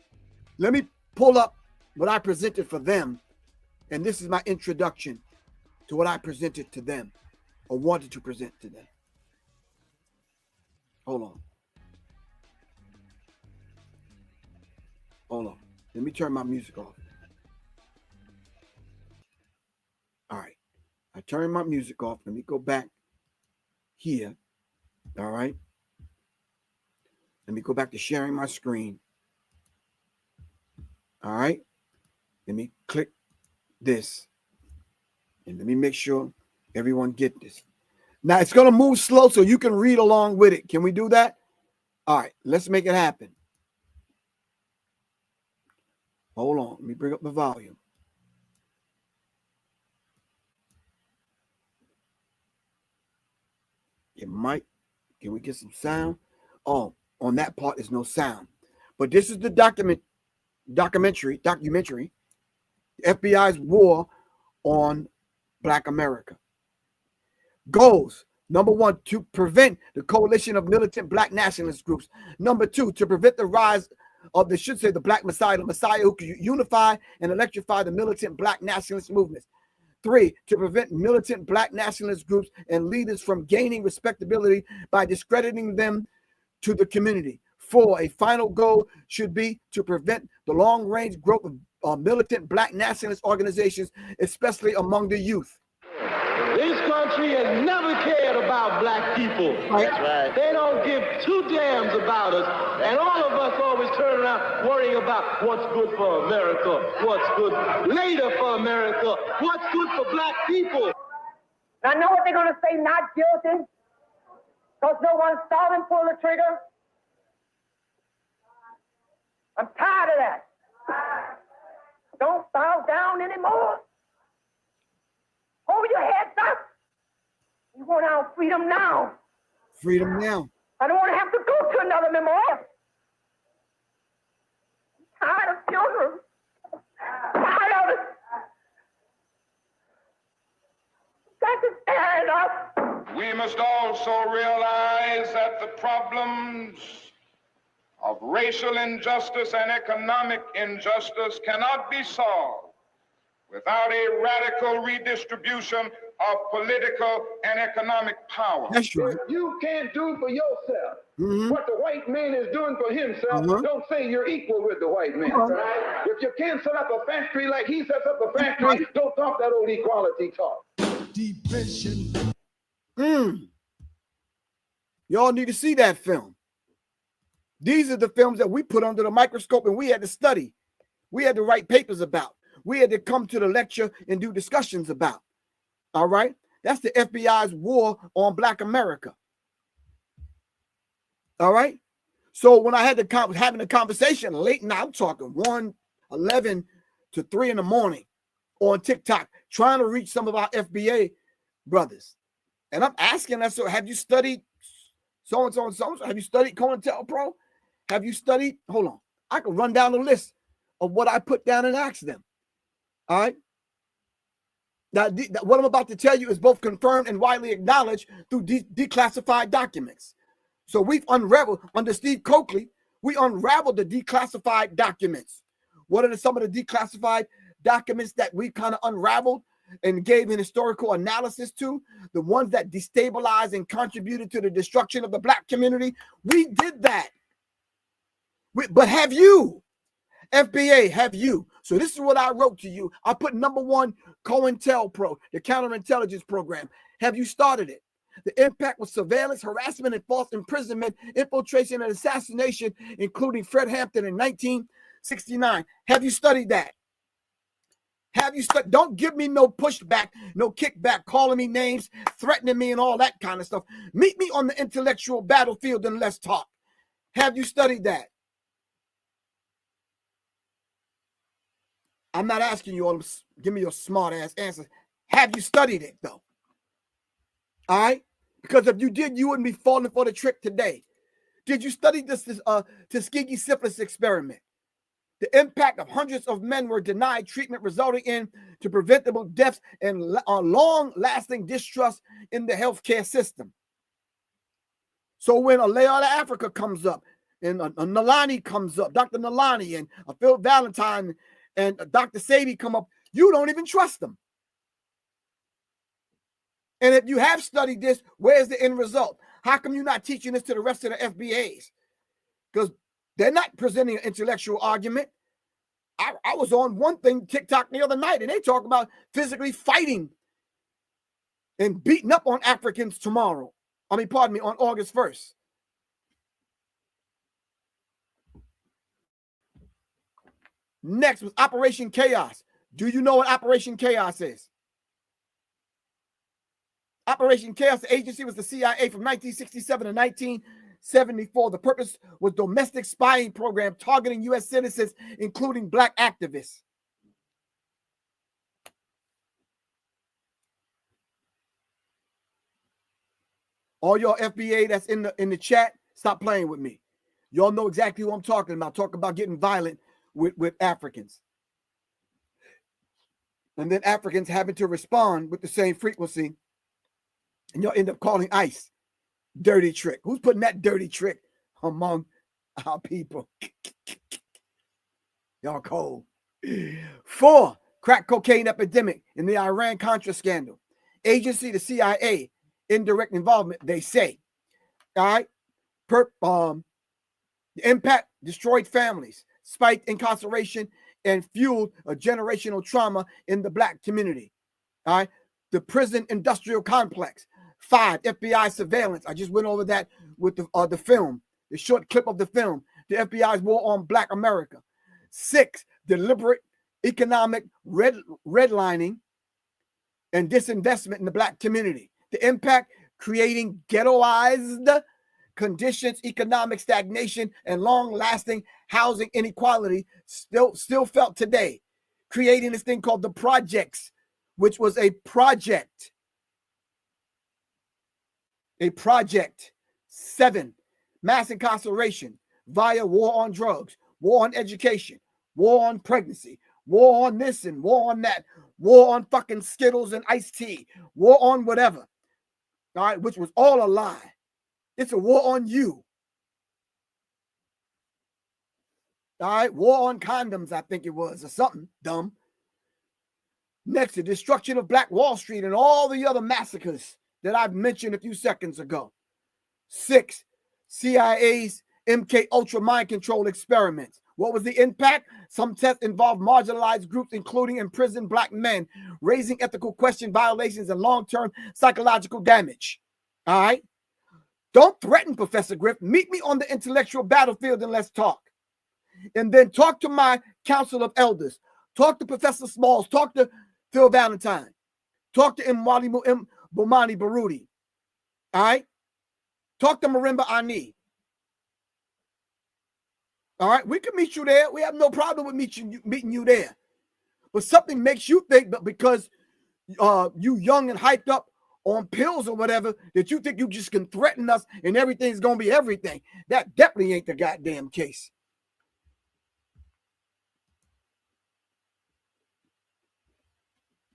Let me pull up what I presented for them. And this is my introduction to what I presented to them or wanted to present to them. Hold on. Hold on. Let me turn my music off. All right. I turned my music off. Let me go back here. All right. Let me go back to sharing my screen. All right. Let me click this. And let me make sure everyone get this. Now, it's going to move slow so you can read along with it. Can we do that? All right. Let's make it happen. Hold on. Let me bring up the volume. It might Can we get some sound? Oh, on that part is no sound. But this is the documentary, FBI's war on Black America. Goals. Number 1, to prevent the coalition of militant Black nationalist groups. Number 2, to prevent the rise of the Black Messiah, the Messiah who could unify and electrify the militant Black nationalist movements. 3, to prevent militant Black nationalist groups and leaders from gaining respectability by discrediting them to the community. 4, a final goal should be to prevent the long-range growth of militant Black nationalist organizations, especially among the youth. This country has never cared about Black people. That's right. They don't give 2 damns about us. And all of us always turn around worrying about what's good for America, what's good later for America, what's good for Black people. I know what they're going to say, not guilty, because no one saw them pull the trigger. I'm tired of that. Don't bow down anymore. Hold your heads up. You want our freedom now. Freedom now. I don't want to have to go to another memorial. I'm tired of children. I'm tired of it. Got to stand up. We must also realize that the problems of racial injustice and economic injustice cannot be solved without a radical redistribution of political and economic power. That's right. If you can't do for yourself what the white man is doing for himself, don't say you're equal with the white man. Right? If you can't set up a factory like he sets up a factory, don't talk that old equality talk. Depression. Y'all need to see that film. These are the films that we put under the microscope and we had to study. We had to write papers about. We had to come to the lecture and do discussions about. All right? That's the FBI's war on Black America. All right? So when I had to having a conversation late night, I'm talking 1:11 to 3 in the morning on TikTok, trying to reach some of our FBA brothers. And I'm asking them, so have you studied so-and-so and so-and-so? Have you studied Cointelpro? Have you studied? Hold on. I can run down the list of what I put down and ask them. All right? Now, what I'm about to tell you is both confirmed and widely acknowledged through declassified documents. So we've unraveled, under Steve Coakley, we unraveled the declassified documents. What are some of the declassified documents that we kind of unraveled and gave an historical analysis to? The ones that destabilized and contributed to the destruction of the Black community. We did that. But have you? FBA, have you? So this is what I wrote to you. I put number 1, Cointelpro, the counterintelligence program. Have you started it? The impact was surveillance, harassment, and false imprisonment, infiltration, and assassination, including Fred Hampton in 1969. Have you studied that? Have you studied? Don't give me no pushback, no kickback, calling me names, threatening me, and all that kind of stuff. Meet me on the intellectual battlefield and let's talk. Have you studied that? I'm not asking you all to give me your smart ass answers. Have you studied it though? All right? Because if you did, you wouldn't be falling for the trick today. Did you study this Tuskegee syphilis experiment? The impact of hundreds of men were denied treatment, resulting in to preventable deaths and long-lasting distrust in the healthcare system. So when a Layout of Africa comes up, and a Nalani comes up, Dr. Nalani and Phil Valentine and Dr. Sadie come up, you don't even trust them. And if you have studied this, where's the end result? How come you're not teaching this to the rest of the FBAs? Because they're not presenting an intellectual argument. I was on one thing, TikTok, the other night, and they talk about physically fighting and beating up on Africans tomorrow. On August 1st. Next was Operation Chaos. Do you know what Operation Chaos is? Operation Chaos, the agency was the CIA from 1967 to 1974. The purpose was domestic spying program targeting U.S. citizens, including Black activists. All y'all FBA that's in the chat, stop playing with me. Y'all know exactly what I'm talking about. Talk about getting violent with Africans. And then Africans having to respond with the same frequency. And y'all end up calling ICE dirty trick. Who's putting that dirty trick among our people? Y'all cold. 4, crack cocaine epidemic in the Iran-Contra scandal. Agency, the CIA, indirect involvement, they say. All right. The impact destroyed families, spiked incarceration, and fueled a generational trauma in the Black community. All right. The prison industrial complex. 5, FBI surveillance. I just went over that with the film, the short clip of the film. The FBI's war on Black America. 6, deliberate economic redlining and disinvestment in the Black community. The impact, creating ghettoized conditions, economic stagnation, and long-lasting housing inequality still felt today, creating this thing called the projects, which was a project. 7, mass incarceration via war on drugs, war on education, war on pregnancy, war on this and war on that, war on fucking Skittles and iced tea, war on whatever. All right, which was all a lie. It's a war on you. All right, war on condoms, I think it was, or something dumb. Next, the destruction of Black Wall Street and all the other massacres that I've mentioned a few seconds ago. 6, CIA's MK Ultra mind control experiments. What was the impact? Some tests involved marginalized groups, including imprisoned Black men, raising ethical question violations and long-term psychological damage. All right? Don't threaten Professor Griff. Meet me on the intellectual battlefield and let's talk. And then talk to my council of elders. Talk to Professor Smalls. Talk to Phil Valentine. Talk to Mwali Bomani Baruti. All right? Talk to Marimba Ani. All right? We can meet you there. We have no problem with meeting you there. But something makes you think that because you young and hyped up on pills or whatever, that you think you just can threaten us and everything's going to be everything. That definitely ain't the goddamn case.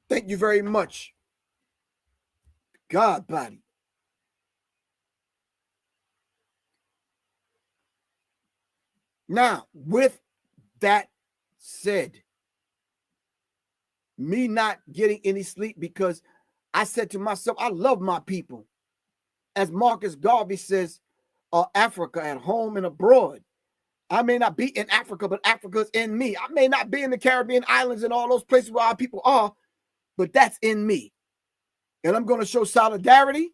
Thank you very much. God body. Now, with that said, me not getting any sleep because I said to myself, I love my people. As Marcus Garvey says, Africa at home and abroad. I may not be in Africa, but Africa's in me. I may not be in the Caribbean islands and all those places where our people are, but that's in me. And I'm going to show solidarity.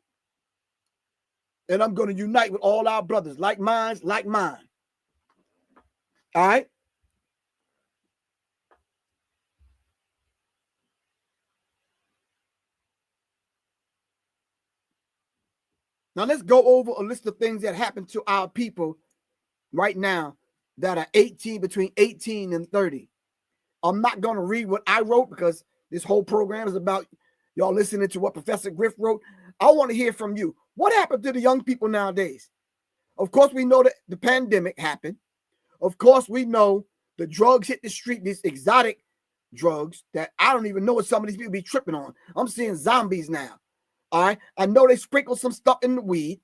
And I'm going to unite with all our brothers, like minds, like mine. All right? Now let's go over a list of things that happen to our people right now that are between 18 and 30. I'm not going to read what I wrote because this whole program is about y'all listening to what Professor Griff wrote. I want to hear from you. What happened to the young people nowadays? Of course, we know that the pandemic happened. Of course, we know the drugs hit the street, these exotic drugs that I don't even know what some of these people be tripping on. I'm seeing zombies now. All right. I know they sprinkle some stuff in the weed.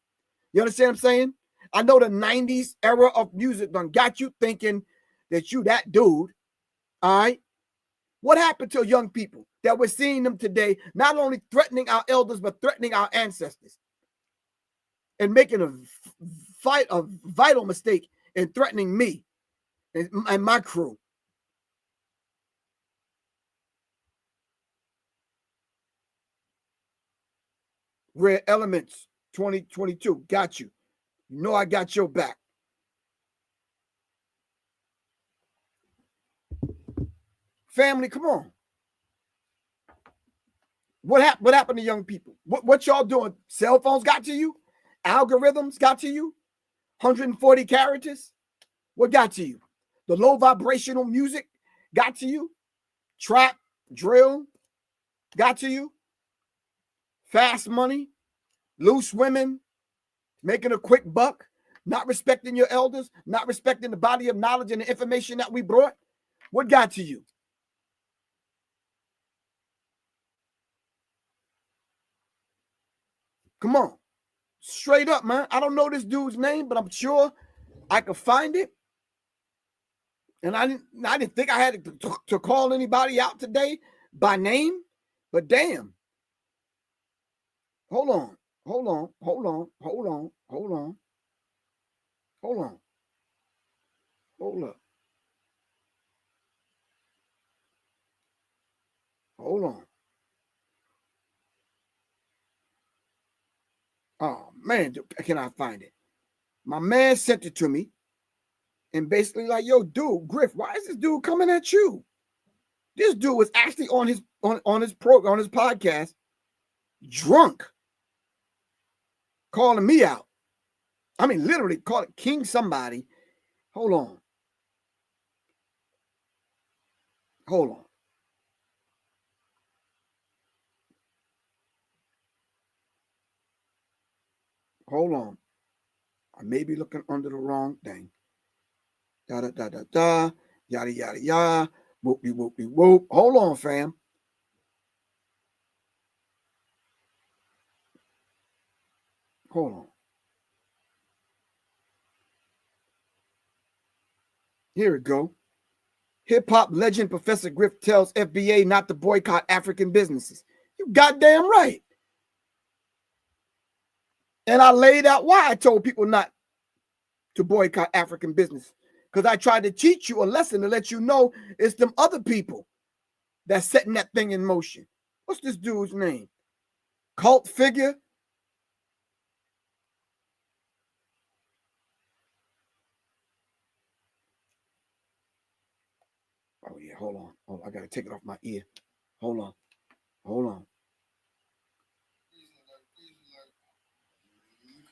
You understand what I'm saying? I know the 90s era of music done got you thinking that you that dude. All right. What happened to young people that we're seeing them today, not only threatening our elders, but threatening our ancestors and making a vital mistake in threatening me and my crew? Rare Elements 2022. Got you. You know I got your back. Family, come on. What happened to young people? What y'all doing? Cell phones got to you? Algorithms got to you? 140 characters? What got to you? The low vibrational music got to you? Trap, drill got to you? Fast money, loose women, making a quick buck, not respecting your elders, not respecting the body of knowledge and the information that we brought? What got to you? Come on. Straight up, man. I don't know this dude's name, but I'm sure I could find it. And I didn't think I had to call anybody out today by name, but damn. Hold on. Hold on. Hold on. Hold on. Hold on. Hold on. Hold up. Hold on. Oh, man, can I find it? My man sent it to me and basically like, yo, dude, Griff, why is this dude coming at you? This dude was actually on his program, on his podcast, drunk, calling me out. I mean, literally calling King somebody. Hold on. Hold on. Hold on. I may be looking under the wrong thing. Da da da da da. Yada yada yada. Whoop de whoop de whoop. Hold on, fam. Hold on. Here we go. Hip-hop legend Professor Griff tells FBA not to boycott African businesses. You goddamn right. And I laid out why I told people not to boycott African business. Because I tried to teach you a lesson to let you know it's them other people that's setting that thing in motion. What's this dude's name? Cult figure? Oh, yeah, hold on. Oh, I got to take it off my ear. Hold on. Hold on.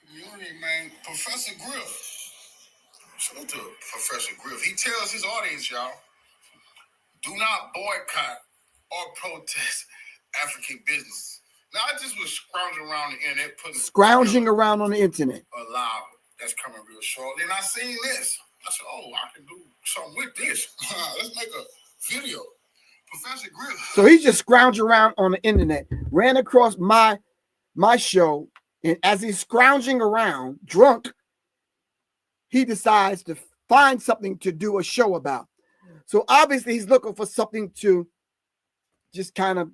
Community, man. Professor Griff. Shout out to Professor Griff. He tells his audience, y'all, do not boycott or protest African business. Now, I just was scrounging around the internet, scrounging around on the internet. A live that's coming real shortly, and I seen this. I said, oh, I can do something with this. Let's make a video. Professor Griff. So he just scrounged around on the internet, ran across my show, and as he's scrounging around, drunk, he decides to find something to do a show about. So obviously he's looking for something to just kind of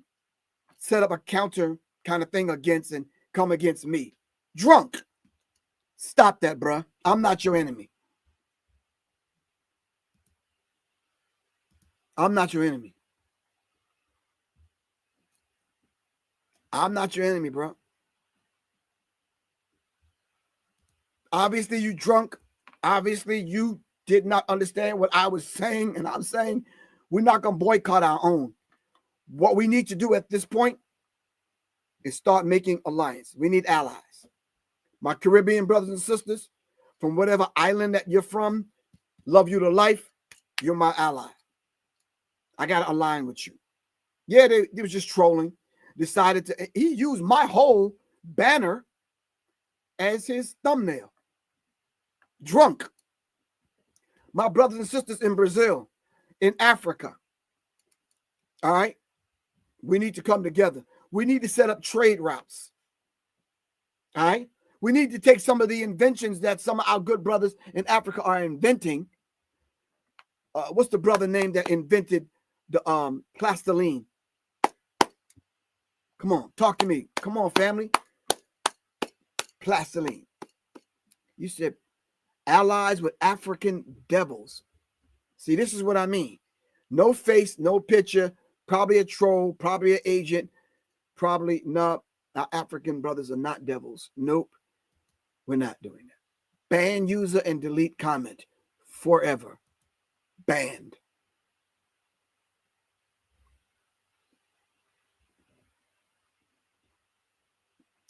set up a counter kind of thing against and come against me. Drunk. Stop that, bruh. I'm not your enemy. I'm not your enemy. I'm not your enemy, bro. Obviously, you drunk. Obviously, you did not understand what I was saying. And I'm saying we're not going to boycott our own. What we need to do at this point is start making alliance. We need allies. My Caribbean brothers and sisters, from whatever island that you're from, love you to life. You're my ally. I got to align with you. Yeah, they was just trolling. Decided to, he used my whole banner as his thumbnail. Drunk. My brothers and sisters in Brazil, in Africa. All right. We need to come together. We need to set up trade routes. All right. We need to take some of the inventions that some of our good brothers in Africa are inventing. What's the brother name that invented the plastiline? Come on, talk to me. Come on, family. Plastiline. You said allies with African devils. See, this is what I mean. No face, no picture, probably a troll, probably an agent, probably not. Our African brothers are not devils. Nope, we're not doing that. Ban user and delete comment forever. Banned.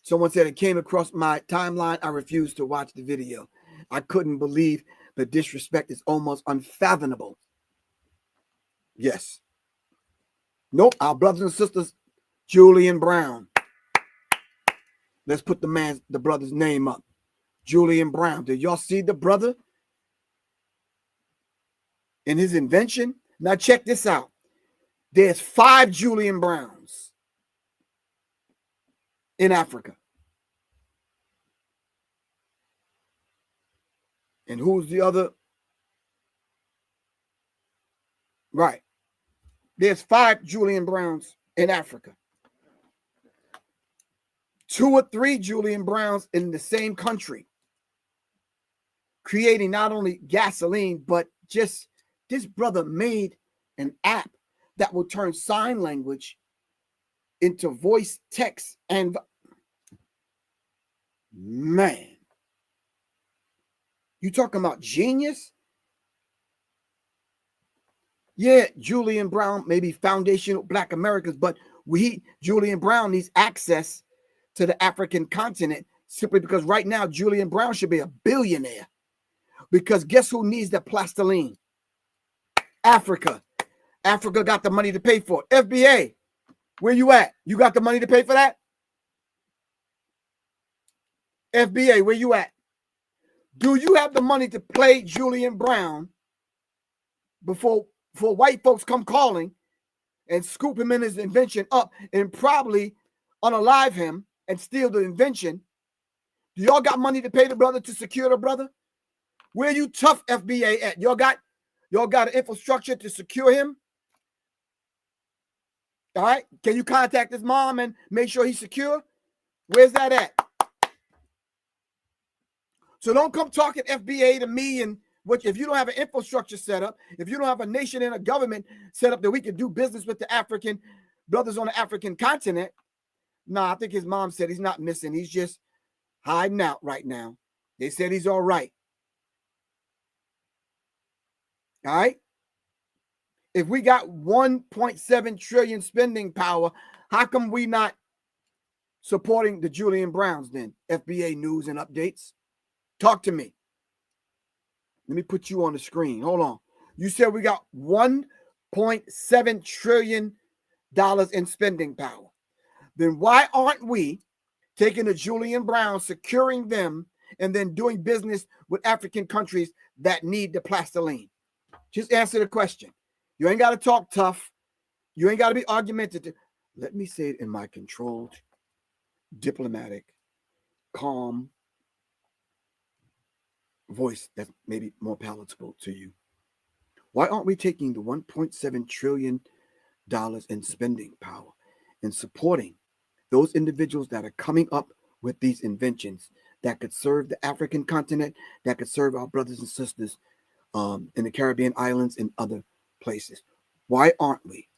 Someone said it came across my timeline. I refused to watch the video. I couldn't believe the disrespect is almost unfathomable. Yes. Nope. Our brothers and sisters, Julian Brown. Let's put the brother's name up. Julian Brown. Did y'all see the brother and his invention? Now check this out. There's 5 Julian Browns in Africa. And who's the other? Right. There's 5 Julian Browns in Africa. 2 or 3 Julian Browns in the same country, creating not only gasoline, but just this brother made an app that will turn sign language into voice text. And man, you talking about genius? Yeah, Julian Brown may be foundational Black Americans, but Julian Brown needs access to the African continent simply because right now Julian Brown should be a billionaire. Because guess who needs that plastiline? Africa. Africa got the money to pay for it. FBA, where you at? You got the money to pay for that? FBA, where you at? Do you have the money to play Julian Brown before white folks come calling and scoop him in his invention up and probably unalive him and steal the invention? Do y'all got money to pay the brother to secure the brother? Where you tough FBA at? Y'all got an infrastructure to secure him? All right. Can you contact his mom and make sure he's secure? Where's that at? So don't come talking FBA to me and what if you don't have an infrastructure set up, if you don't have a nation and a government set up that we can do business with the African brothers on the African continent. Nah, I think his mom said he's not missing. He's just hiding out right now. They said he's all right. All right. If we got 1.7 trillion spending power, how come we not supporting the Julian Browns then? FBA news and updates. Talk to me. Let me put you on the screen. Hold on. You said we got $1.7 trillion in spending power. Then why aren't we taking the Julian Brown, securing them, and then doing business with African countries that need the plastiline? Just answer the question. You ain't got to talk tough. You ain't got to be argumentative. Let me say it in my controlled, diplomatic, calm voice that's maybe more palatable to you. Why aren't we taking the $1.7 trillion in spending power and supporting those individuals that are coming up with these inventions that could serve the African continent, that could serve our brothers and sisters in the Caribbean islands and other places? Why aren't we?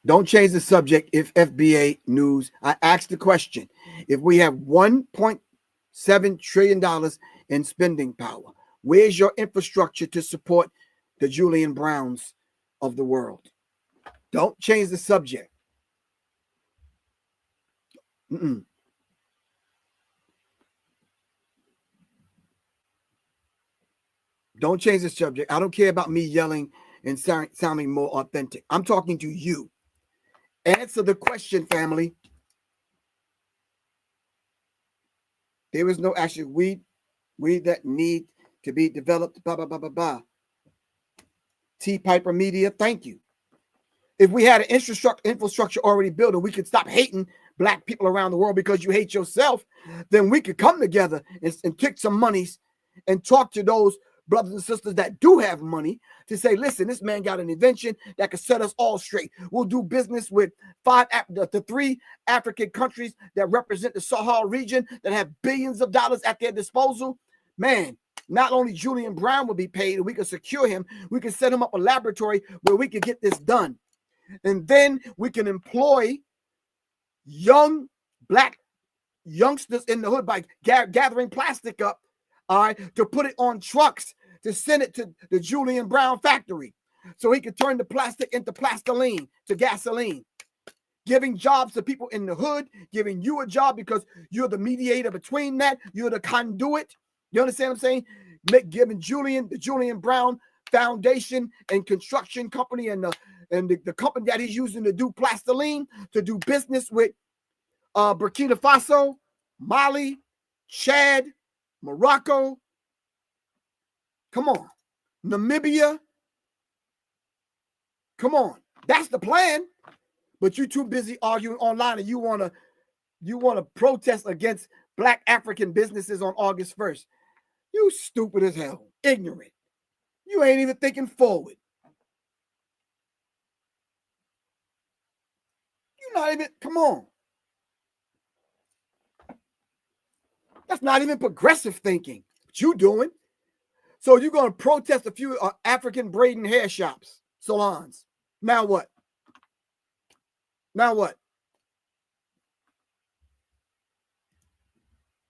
Don't change the subject if FBA news. I asked the question. If we have $1.7 trillion in spending power, where's your infrastructure to support the Julian Browns of the world? Don't change the subject. Don't change the subject. I don't care about me yelling and sounding more authentic. I'm talking to you. Answer the question, family. There is no action. We that need to be developed. Blah, blah, blah, blah, blah. T. Piper Media, thank you. If we had an infrastructure already built and we could stop hating Black people around the world because you hate yourself, then we could come together and kick some monies and talk to those brothers and sisters that do have money to say, listen, this man got an invention that could set us all straight. We'll do business with the 3 African countries that represent the Sahel region that have billions of dollars at their disposal. Man, not only Julian Brown will be paid, and we can secure him, we can set him up a laboratory where we can get this done. And then we can employ young Black youngsters in the hood by gathering plastic up, all right, to put it on trucks to send it to the Julian Brown factory so he could turn the plastic into plastiline, to gasoline, giving jobs to people in the hood, giving you a job because you're the mediator between that. You're the conduit. You understand what I'm saying? Giving the Julian Brown foundation and construction company and the company that he's using to do plastiline, to do business with Burkina Faso, Mali, Chad, Morocco. Come on. Namibia. Come on. That's the plan. But you're too busy arguing online and you want to protest against Black African businesses on August 1st. You stupid as hell. Ignorant. You ain't even thinking forward. You're not even, come on. That's not even progressive thinking. What you doing? So you're going to protest a few African braiding hair shops, salons. Now what? Now what?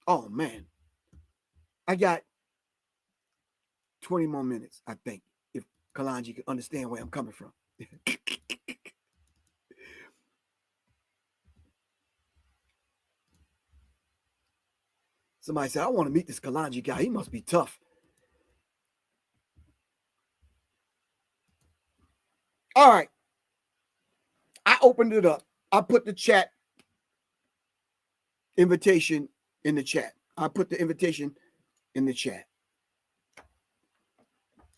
Oh, man. I got 20 more minutes, I think, if Kalonji can understand where I'm coming from. Somebody said, I want to meet this Kalonji guy. He must be tough. All right. I opened it up. I put the chat invitation in the chat. I put the invitation in the chat.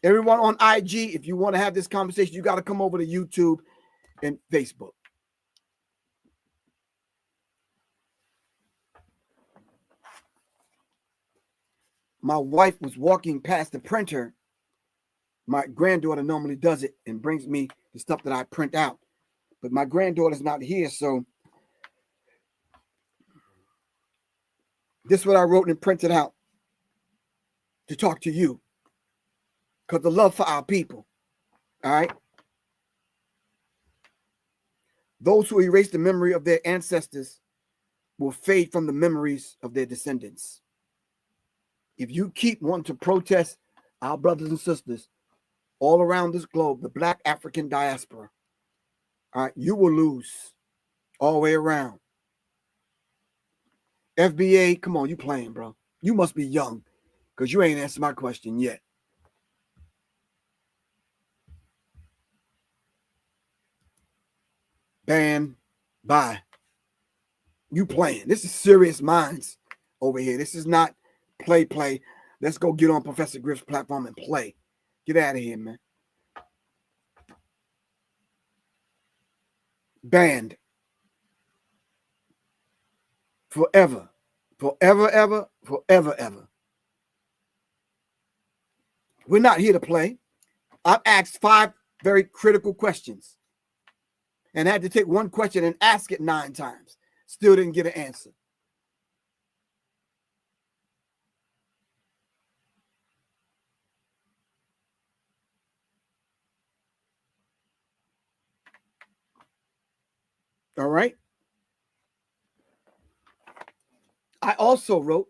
Everyone on IG, if you want to have this conversation, you got to come over to YouTube and Facebook. My wife was walking past the printer. My granddaughter normally does it and brings me the stuff that I print out. But my granddaughter's not here, so this is what I wrote and printed out to talk to you. Because the love for our people. All right? Those who erase the memory of their ancestors will fade from the memories of their descendants. If you keep wanting to protest our brothers and sisters all around this globe, the Black African diaspora, all right, you will lose all the way around. FBA, come on, you playing, bro. You must be young because you ain't answered my question yet. Ban, bye. You playing. This is serious minds over here. This is not play. Let's go get on Professor Griff's platform and play. Get out of here, man. Banned. Forever. Forever. We're not here to play. I've asked 5 very critical questions and had to take one question and ask it 9 times. Still didn't get an answer. All right. I also wrote,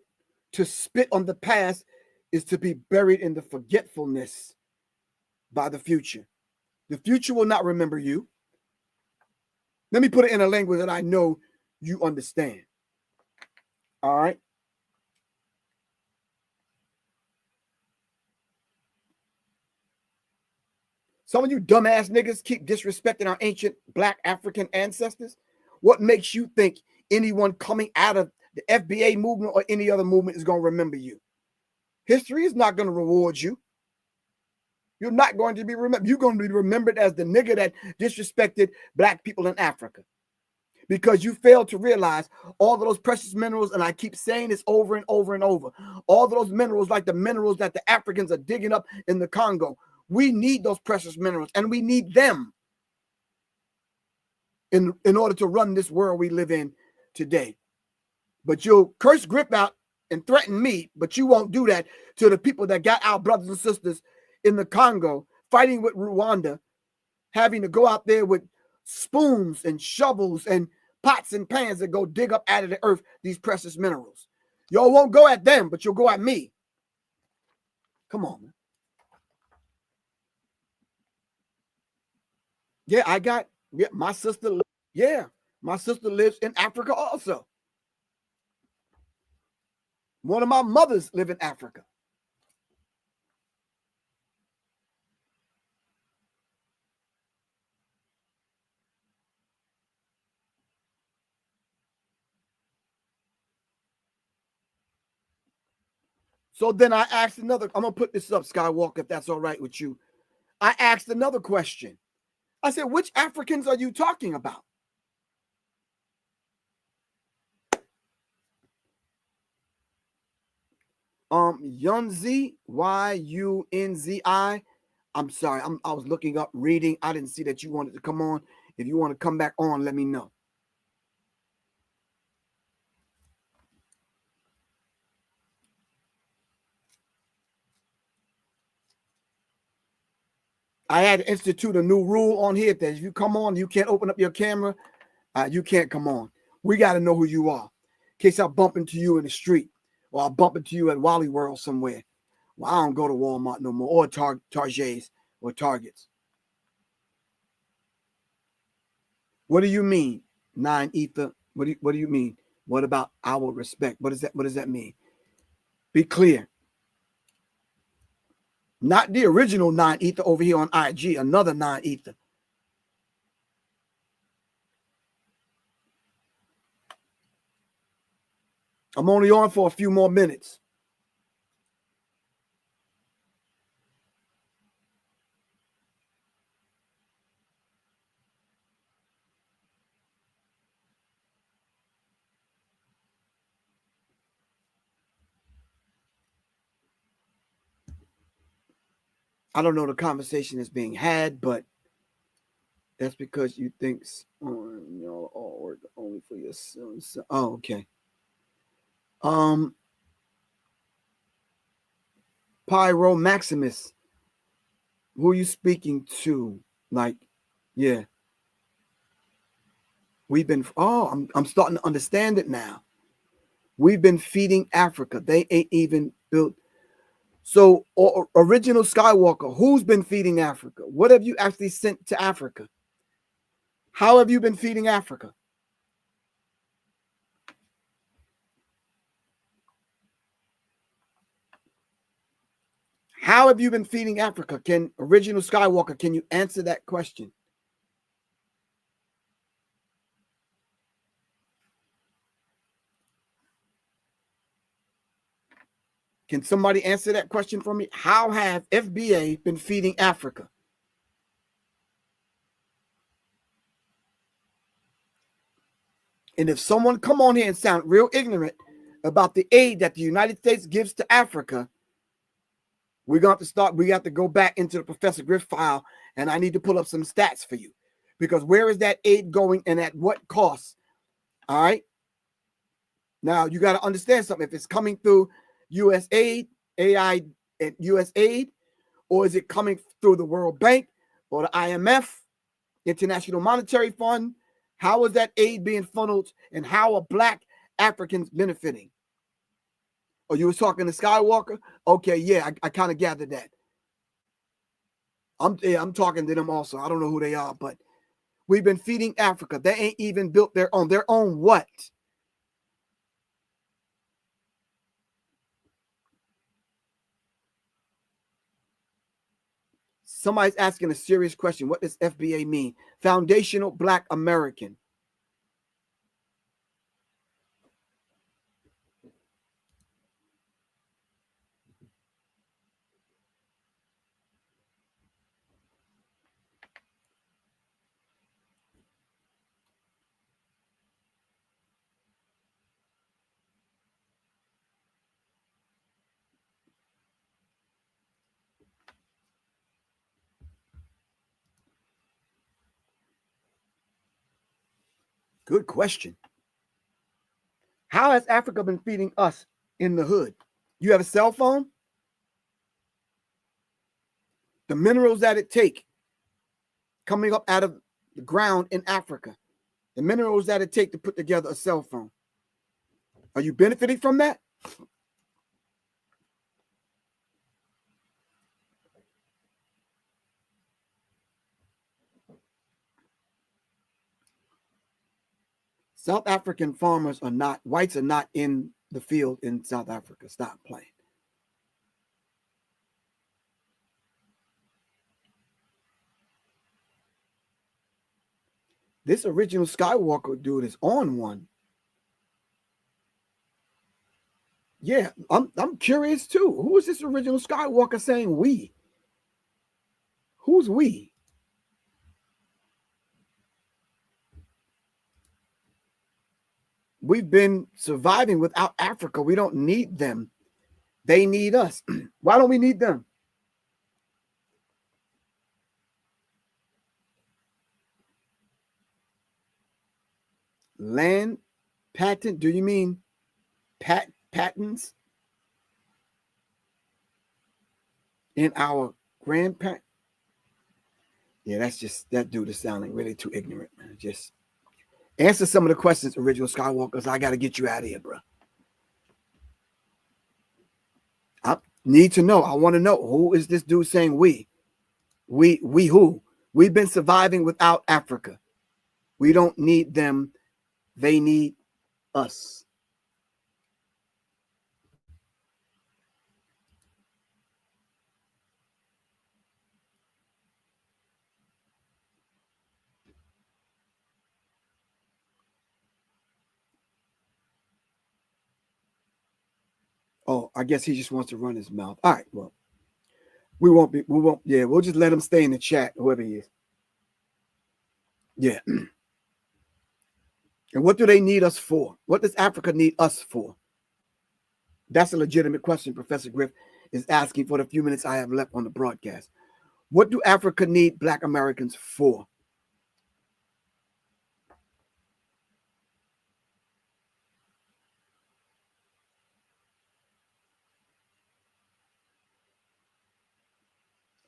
to spit on the past is to be buried in the forgetfulness by the future. The future will not remember you. Let me put it in a language that I know you understand. All right. Some of you dumbass niggas keep disrespecting our ancient Black African ancestors. What makes you think anyone coming out of the FBA movement or any other movement is going to remember you? History is not going to reward you. You're not going to be remembered. You're going to be remembered as the nigga that disrespected Black people in Africa because you failed to realize all of those precious minerals, and I keep saying this over and over and over, all of those minerals, like the minerals that the Africans are digging up in the Congo, we need those precious minerals, and we need them in order to run this world we live in today. But you'll curse GRIFF out and threaten me, but you won't do that to the people that got our brothers and sisters in the Congo fighting with Rwanda, having to go out there with spoons and shovels and pots and pans that go dig up out of the earth these precious minerals. Y'all won't go at them, but you'll go at me. Come on, man. Yeah, my sister lives in Africa also. One of my mothers live in Africa. So then I asked another, I'm going to put this up, Skywalker, if that's all right with you. I asked another question. I said, which Africans are you talking about? Yunzi, Yunzi. I'm sorry, I was looking up, reading. I didn't see that you wanted to come on. If you want to come back on, let me know. I had to institute a new rule on here that if you come on, you can't open up your camera. You can't come on. We got to know who you are. In case I bump into you in the street or I bump into you at Wally World somewhere. Well, I don't go to Walmart no more or Target's or Targets. What do you mean, 9 ether? What do you mean? What about our respect? What does that mean? Be clear. Not the original 9 ether over here on IG, another 9 ether. I'm only on for a few more minutes. I don't know the conversation is being had, but that's because you think or only for your son. Oh, okay. Pyro Maximus, who are you speaking to? Like, yeah. We've been, I'm starting to understand it now. We've been feeding Africa. They ain't even built. So, original Skywalker, who's been feeding Africa? What have you actually sent to Africa? How have you been feeding Africa? How have you been feeding Africa? Can original Skywalker, can you answer that question? Can somebody answer that question for me? How have FBA been feeding Africa? And if someone come on here and sound real ignorant about the aid that the United States gives to Africa, we're going to start. We have to go back into the Professor Griff file, and I need to pull up some stats for you. Because where is that aid going and at what cost? All right. Now, you got to understand something. If it's coming through USAID, AI and USAID, or is it coming through the World Bank or the IMF, International Monetary Fund? How is that aid being funneled and how are Black Africans benefiting? Oh, you was talking to Skywalker? Okay, yeah, I kind of gathered that. I'm talking to them also. I don't know who they are, but we've been feeding Africa. They ain't even built their own. Their own what? Somebody's asking a serious question. What does FBA mean? Foundational Black American. Good question. How has Africa been feeding us in the hood? You have a cell phone? The minerals that it take coming up out of the ground in Africa, the minerals that it take to put together a cell phone. Are you benefiting from that? South African farmers are not, whites are not in the field in South Africa. Stop playing. This original Skywalker dude is on one. Yeah, I'm curious too. Who is this original Skywalker saying we? Who's we? We've been surviving without Africa. We don't need them. They need us. Why don't we need them? Land patent? Do you mean patents in our grandparent? Yeah, that's just, that dude is sounding really too ignorant, man. Just answer some of the questions, original Skywalkers. I got to get you out of here, bro. I need to know. I want to know, who is this dude saying we? We who? We've been surviving without Africa. We don't need them. They need us. Oh, I guess he just wants to run his mouth. All right, well, we'll just let him stay in the chat, whoever he is. Yeah. And what do they need us for? What does Africa need us for? That's a legitimate question Professor Griff is asking for the few minutes I have left on the broadcast. What do Africa need Black Americans for?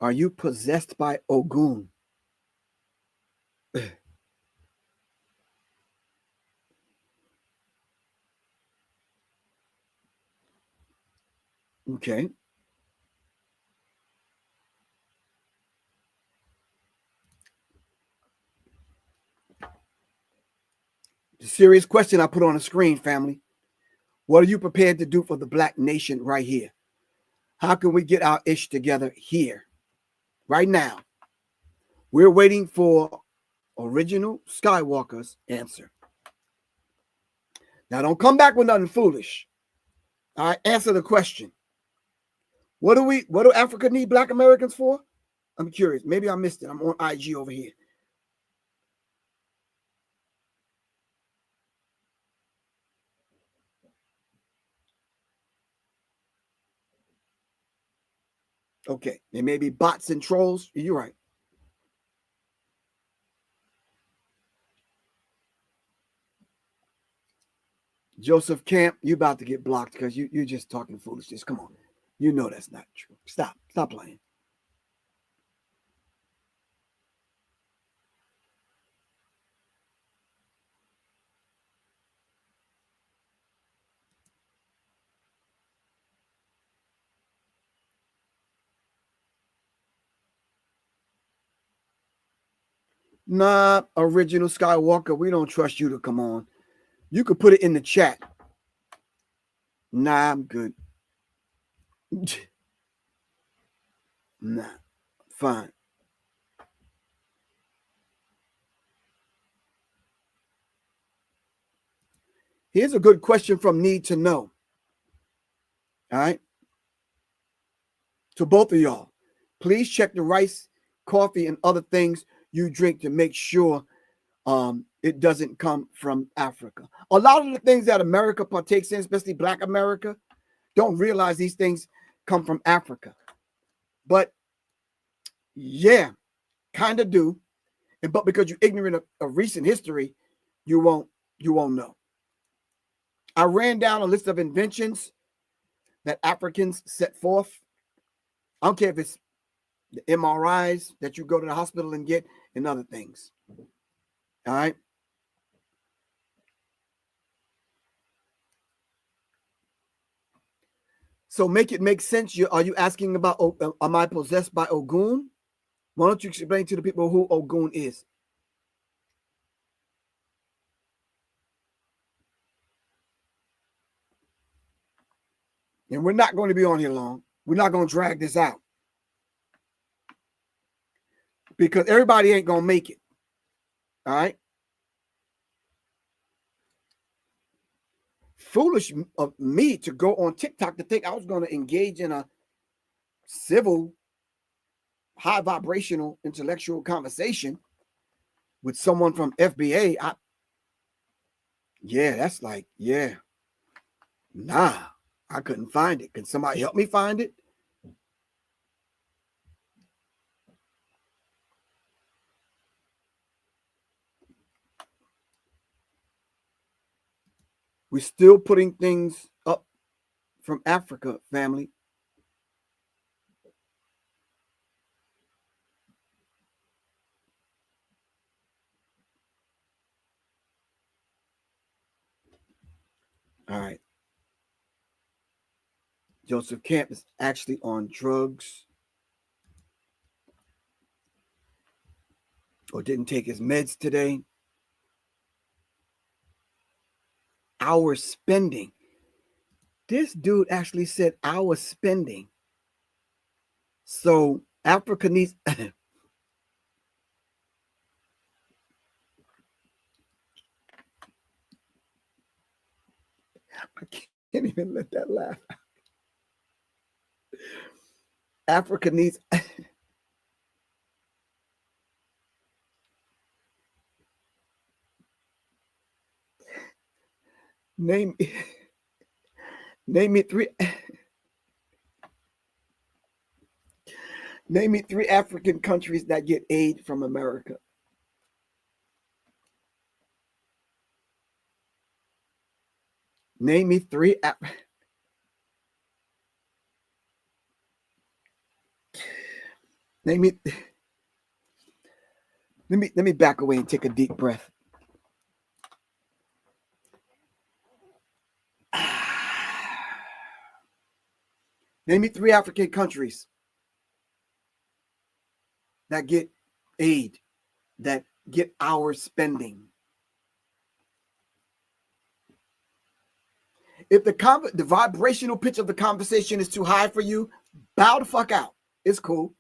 Are you possessed by Ogun? Okay. The serious question I put on the screen, family. What are you prepared to do for the Black nation right here? How can we get our ish together here, right now? We're waiting for original Skywalker's answer. Now, don't come back with nothing foolish. All right, answer the question. What do Africa need Black Americans for? I'm curious. Maybe I missed it. I'm on IG over here. Okay, there may be bots and trolls. You're right. Joseph Camp, you about to get blocked because you're just talking foolishness. Come on. You know that's not true. Stop playing. Nah, original Skywalker, we don't trust you to come on. You could put it in the chat. Nah, I'm good. Nah, fine. Here's a good question from Need to Know. All right. To both of y'all, please check the rice, coffee, and other things you drink to make sure it doesn't come from Africa. A lot of the things that America partakes in, especially Black America, don't realize these things come from Africa. But yeah, kind of do. But because you're ignorant of recent history, you won't know. I ran down a list of inventions that Africans set forth. I don't care if it's the MRIs that you go to the hospital and get and other things. All right. So make it make sense. Are you asking about, am I possessed by Ogun? Why don't you explain to the people who Ogun is? And we're not going to be on here long. We're not going to drag this out. Because everybody ain't going to make it. All right. foolish of me to go on TikTok to think I was going to engage in a civil, high vibrational, intellectual conversation with someone from FBA. That's like, nah, I couldn't find it. Can somebody help me find it? We're still putting things up from Africa, family. All right. Joseph Camp is actually on drugs or didn't take his meds today. Our spending. This dude actually said our spending. So Africa needs... I can't even let that laugh. Africa needs... Name me three African countries that get aid from America. Name me three. Let me back away and take a deep breath. Name me three African countries that get aid, that get our spending. If the vibrational pitch of the conversation is too high for you, bow the fuck out. It's cool.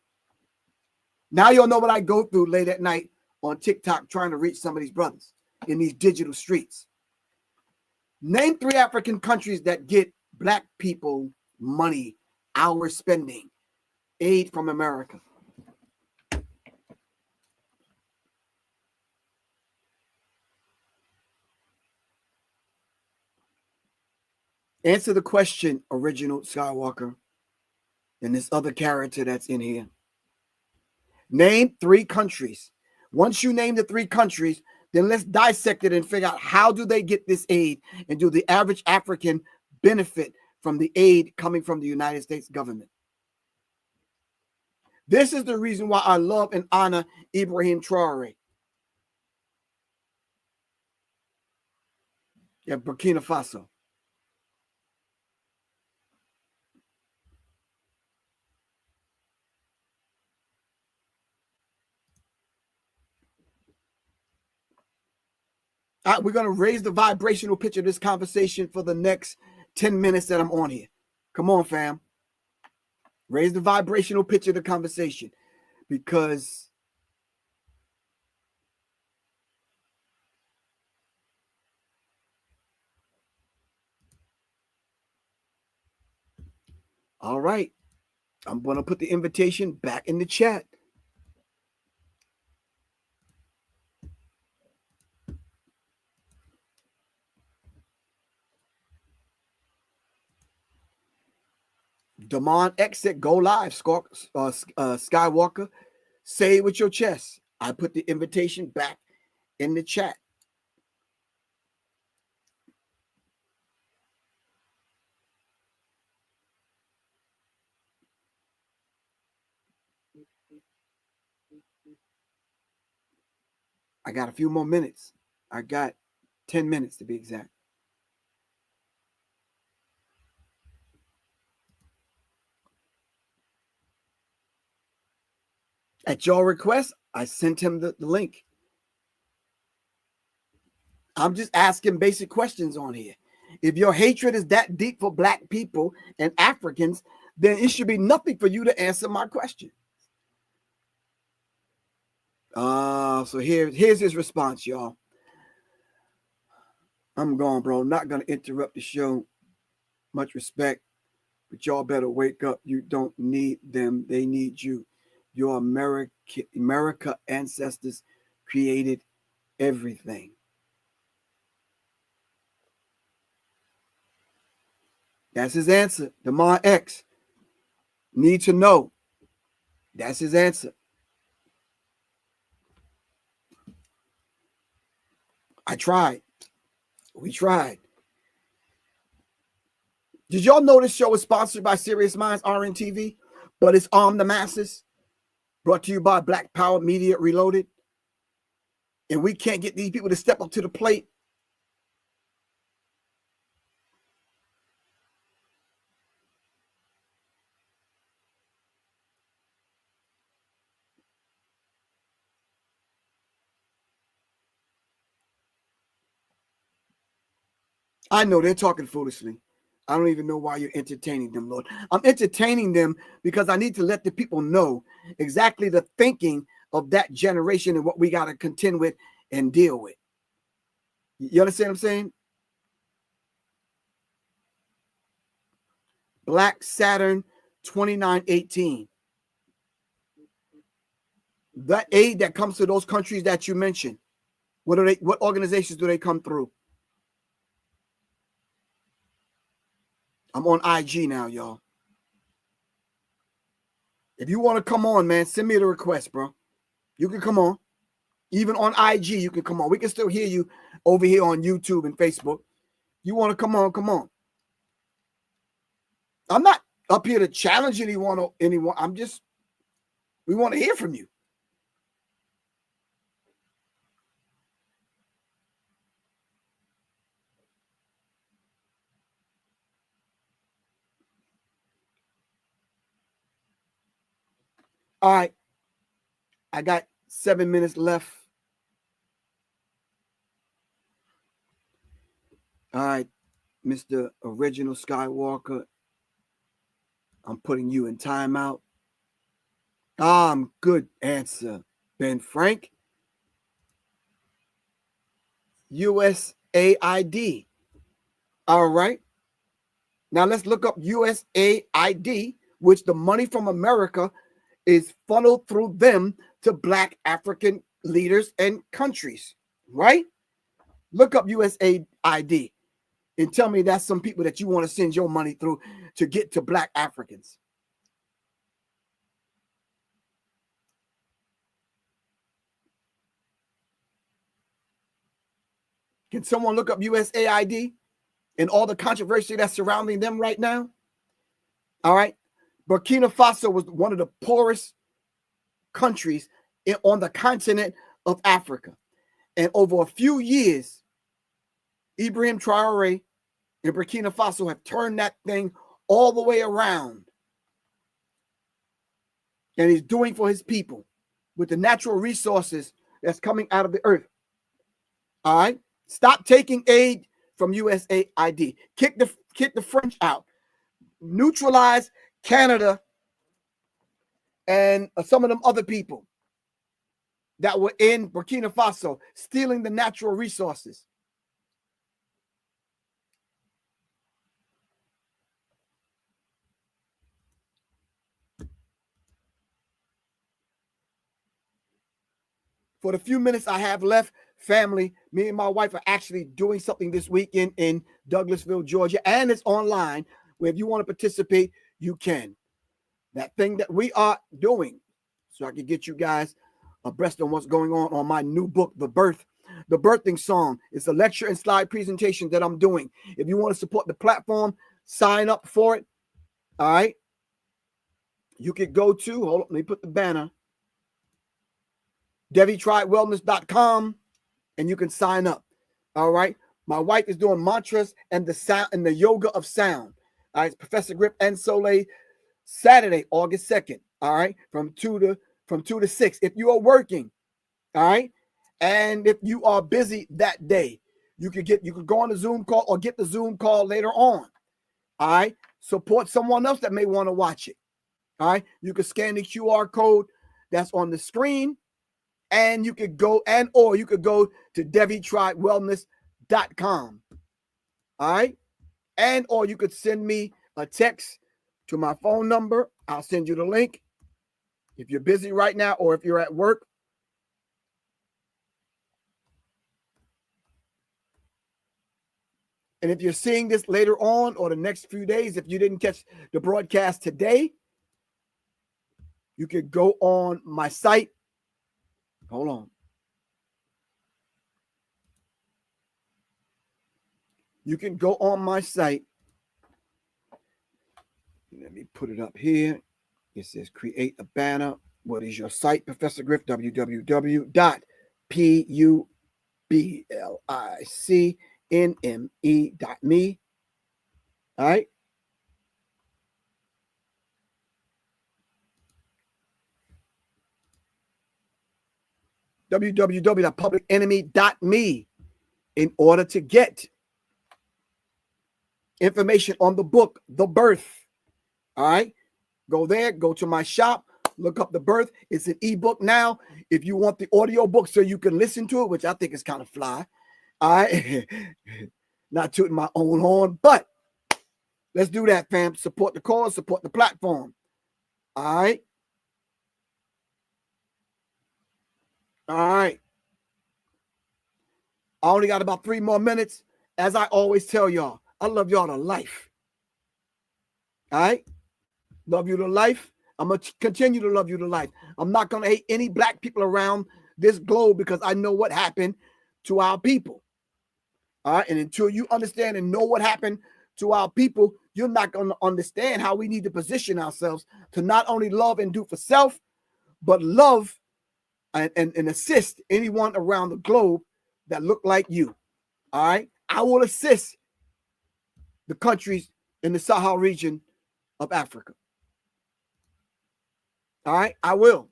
Now you'll know what I go through late at night on TikTok trying to reach some of these brothers in these digital streets. Name three African countries that get black people money, our spending, aid from America. Answer the question, original Skywalker, and this other character that's in here. Name three countries. Once you name the three countries, then let's dissect it and figure out how do they get this aid, and do the average African benefit from the aid coming from the United States government. This is the reason why I love and honor Ibrahim Traore. Yeah, Burkina Faso. All right, we're going to raise the vibrational pitch of this conversation for the next 10 minutes that I'm on here. Come on, fam. Raise the vibrational pitch of the conversation, because all right, I'm going to put the invitation back in the chat. Damon exit, go live, Skywalker. Say it with your chest. I put the invitation back in the chat. I got a few more minutes. I got 10 minutes to be exact. At your request, I sent him the link. I'm just asking basic questions on here. If your hatred is that deep for black people and Africans, then it should be nothing for you to answer my question. So here's his response, y'all. I'm gone, bro. Not going to interrupt the show. Much respect. But y'all better wake up. You don't need them. They need you. Your America ancestors created everything. That's his answer. Demar X. Need to know. That's his answer. I tried. We tried. Did y'all know this show is sponsored by Serious Minds RNTV? But it's Arm the Masses. Brought to you by Black Power Media Reloaded. And we can't get these people to step up to the plate. I know they're talking foolishly. I don't even know why you're entertaining them, Lord. I'm entertaining them because I need to let the people know exactly the thinking of that generation and what we got to contend with and deal with. You understand what I'm saying? Black Saturn 2918. That aid that comes to those countries that you mentioned, what organizations do they come through? I'm on IG now, y'all. If you want to come on, man, send me the request, bro. You can come on. Even on IG, you can come on. We can still hear you over here on YouTube and Facebook. You want to come on, come on. I'm not up here to challenge anyone. I'm just, we want to hear from you. All right. I got 7 minutes left. All right, Mr. Original Skywalker. I'm putting you in timeout. Good answer, Ben Frank. USAID. All right. Now let's look up USAID, which the money from America is funneled through them to Black African leaders and countries, right? Look up USAID and tell me that's some people that you want to send your money through to get to Black Africans. Can someone look up USAID and all the controversy that's surrounding them right now? All right. Burkina Faso was one of the poorest countries on the continent of Africa. And over a few years, Ibrahim Traore and Burkina Faso have turned that thing all the way around. And he's doing for his people with the natural resources that's coming out of the earth. All right. Stop taking aid from USAID. Kick the French out. Neutralize Canada and some of them other people that were in Burkina Faso stealing the natural resources. For the few minutes I have left, family, me and my wife are actually doing something this weekend in Douglasville, Georgia, and it's online, where if you want to participate, you can. That thing that we are doing, so I can get you guys abreast on what's going on my new book, The Birthing Song. It's a lecture and slide presentation that I'm doing. If you want to support the platform, sign up for it. All right. You could go to, hold on, let me put the banner, DeviTribeWellness.com, and you can sign up. All right. My wife is doing mantras and the sound and the yoga of sound. All right. It's Professor Griff and Soleil, Saturday, August 2nd. All right. From 2 to 6. If you are working, all right, and if you are busy that day, you could go on the Zoom call or get the Zoom call later on. All right. Support someone else that may want to watch it. All right. You can scan the QR code that's on the screen. And you could go or you could go to DeviTribeWellness.com. All right. And or you could send me a text to my phone number. I'll send you the link. If you're busy right now or if you're at work. And if you're seeing this later on or the next few days, if you didn't catch the broadcast today, you could go on my site. Hold on. You can go on my site. Let me put it up here. It says create a banner. What is your site, Professor Griff? www.publicnme.me. All right. www.publicenemy.me in order to get information on the book, The Birth. All right. Go there, go to my shop, look up The Birth. It's an ebook now. If you want the audio book so you can listen to it, which I think is kind of fly. All right. Not tooting my own horn, but let's do that, fam. Support the cause, support the platform. All right. All right. I only got about 3 more minutes. As I always tell y'all, I love y'all to life. All right. Love you to life. I'm going to continue to love you to life. I'm not going to hate any black people around this globe because I know what happened to our people. All right. And until you understand and know what happened to our people, you're not going to understand how we need to position ourselves to not only love and do for self, but love and assist anyone around the globe that look like you. All right. I will assist the countries in the Sahel region of Africa. All right. I will.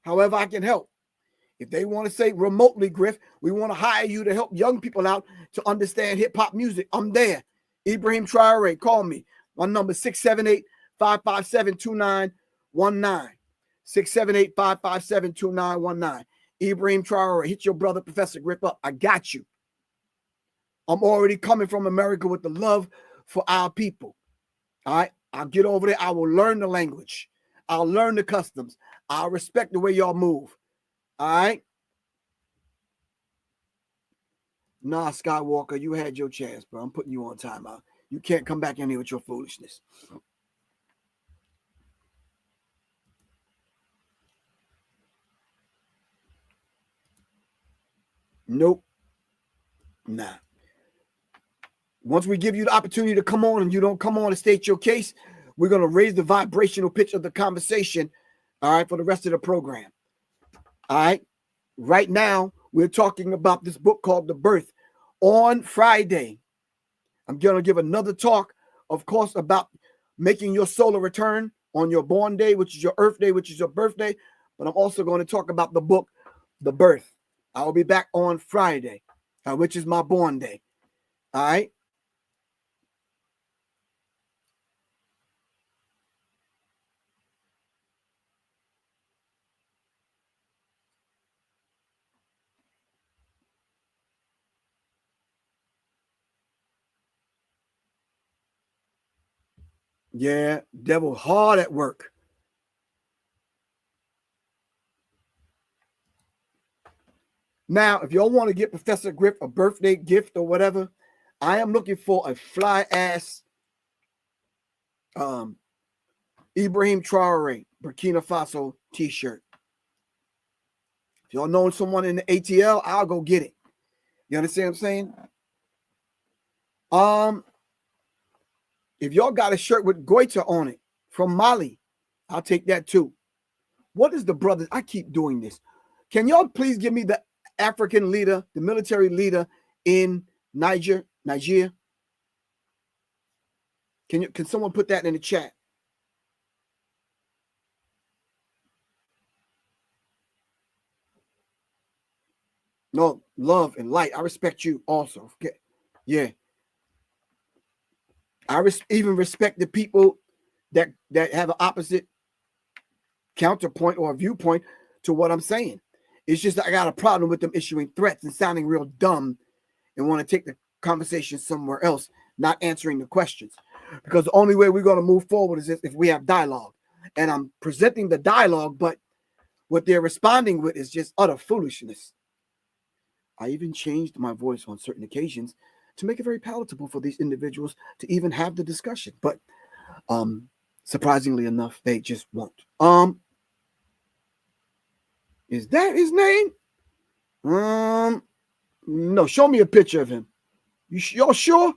However I can help. If they want to say remotely, Griff, we want to hire you to help young people out to understand hip hop music. I'm there. Ibrahim Traore, call me. My number is 678-557-2919. 678-557-2919. Ibrahim Traore, hit your brother, Professor Griff up. I got you. I'm already coming from America with the love for our people. All right. I'll get over there. I will learn the language. I'll learn the customs. I'll respect the way y'all move. All right. Nah, Skywalker, you had your chance, bro. I'm putting you on timeout. You can't come back in here with your foolishness. Nope. Nah. Once we give you the opportunity to come on and you don't come on and state your case, we're going to raise the vibrational pitch of the conversation, all right, for the rest of the program. All right. Right now, we're talking about this book called The Birth. On Friday, I'm going to give another talk, of course, about making your solar return on your born day, which is your earth day, which is your birthday. But I'm also going to talk about the book, The Birth. I will be back on Friday, which is my born day. All right. Yeah, devil hard at work. Now, if y'all want to get Professor Griff a birthday gift or whatever, I am looking for a fly ass Ibrahim Traore Burkina Faso t-shirt. If y'all know someone in the ATL, I'll go get it. You understand what I'm saying? If y'all got a shirt with Goita on it from Mali, I'll take that too. What is the brothers? I keep doing this. Can y'all please give me the African leader, the military leader in Niger? Can someone put that in the chat? No, love and light. I respect you also. Okay. Yeah. I even respect the people that have an opposite counterpoint or a viewpoint to what I'm saying. It's just that I got a problem with them issuing threats and sounding real dumb and want to take conversation somewhere else, not answering the questions. Because the only way we're going to move forward is if we have dialogue. And I'm presenting the dialogue, but what they're responding with is just utter foolishness. I even changed my voice on certain occasions to make it very palatable for these individuals to even have the discussion. But surprisingly enough, they just won't. Is that his name? No, show me a picture of him. Y'all sure?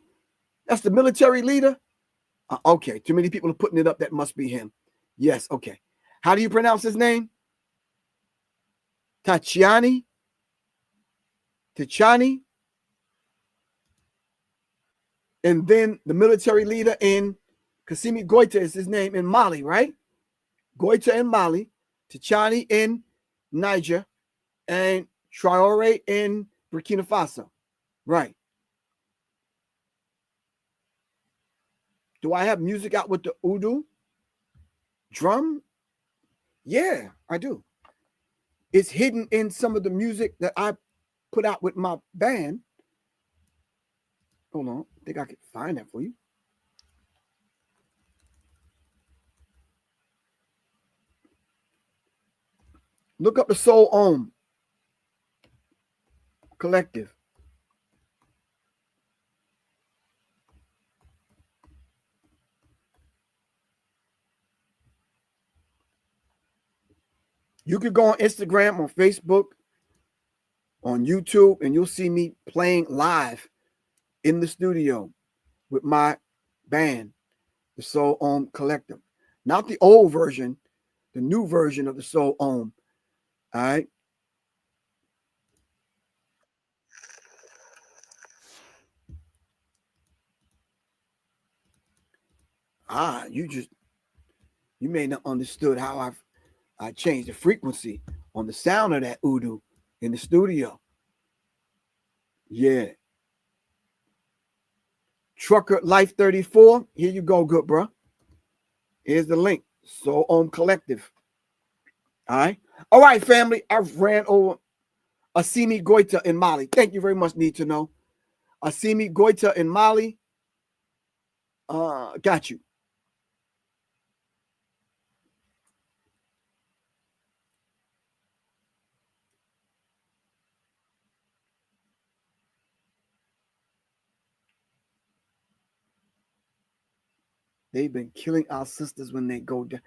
That's the military leader? Okay, too many people are putting it up. That must be him. Yes, okay. How do you pronounce his name? Tachani? And then the military leader in Kasimi Goita is his name in Mali, right? Goita in Mali, Tachani in Niger, and Traore in Burkina Faso. Right. Do I have music out with the Udu drum? Yeah, I do. It's hidden in some of the music that I put out with my band. Hold on. I think I could find that for you. Look up the Soul Om Collective. You could go on Instagram, on Facebook, on YouTube, and you'll see me playing live in the studio with my band, the Soul Om Collective. Not the old version, the new version of the Soul Om. All right. You may not understood how I changed the frequency on the sound of that Udu in the studio. Yeah. Trucker Life 34. Here you go, good bro. Here's the link. Soul Om Collective. All right, family. I've ran over Assimi Goita in Mali. Thank you very much, Need to Know. Assimi Goita in Mali. Got you. They've been killing our sisters when they go down.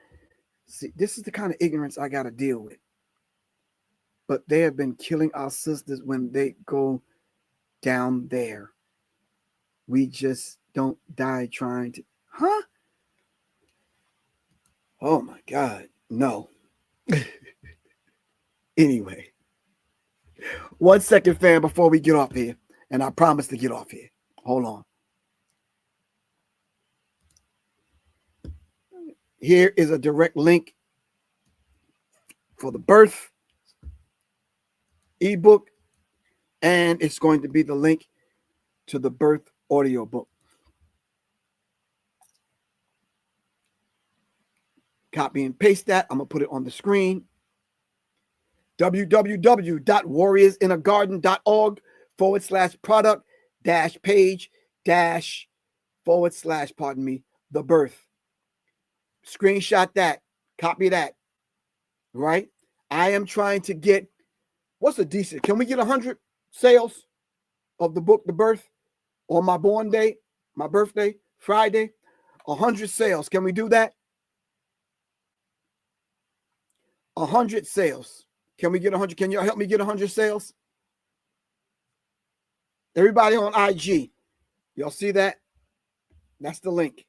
See, this is the kind of ignorance I got to deal with. But they have been killing our sisters when they go down there. We just don't die trying to. Huh? Oh, my God. No. Anyway. 1 second, fam, before we get off here. And I promise to get off here. Hold on. Here is a direct link for the birth ebook, and it's going to be the link to the birth audiobook. Copy and paste that. I'm going to put it on the screen. www.warriorsinagardens.org/product-page-/the birth. Screenshot that. Copy that. Right? I am trying to get, what's a decent? Can we get 100 sales of the book, The Birth, on my born day, my birthday, Friday? 100 sales. Can we do that? 100 sales. Can we get 100? Can y'all help me get 100 sales? Everybody on IG. Y'all see that? That's the link.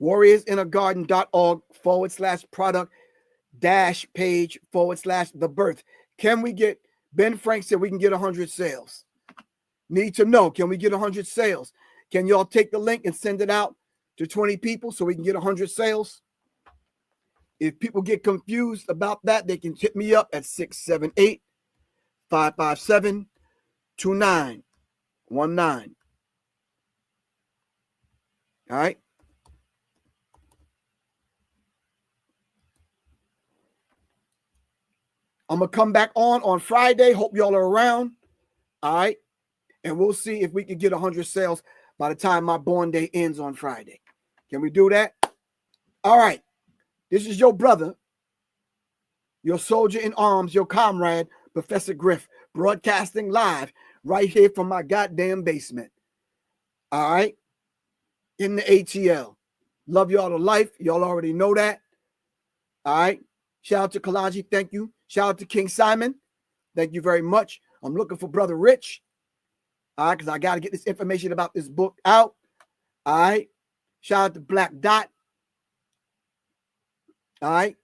warriorsinagardens.org/product-page/the birth. Can we get, Ben Frank said we can get 100 sales. Need to know, can we get 100 sales? Can y'all take the link and send it out to 20 people so we can get 100 sales? If people get confused about that, they can hit me up at 678-557-2919. All right. I'm going to come back on Friday. Hope y'all are around. All right. and we'll see if we can get 100 sales by the time my born day ends on Friday. Can we do that? All right. This is your brother, your soldier in arms, your comrade, Professor Griff, broadcasting live right here from my goddamn basement. All right? In the ATL. Love y'all to life. Y'all already know that. All right? Shout out to Kalaji. Thank you. Shout out to King Simon. Thank you very much. I'm looking for Brother Rich. All right? Because I got to get this information about this book out. All right? Shout out to Black Dot. All right?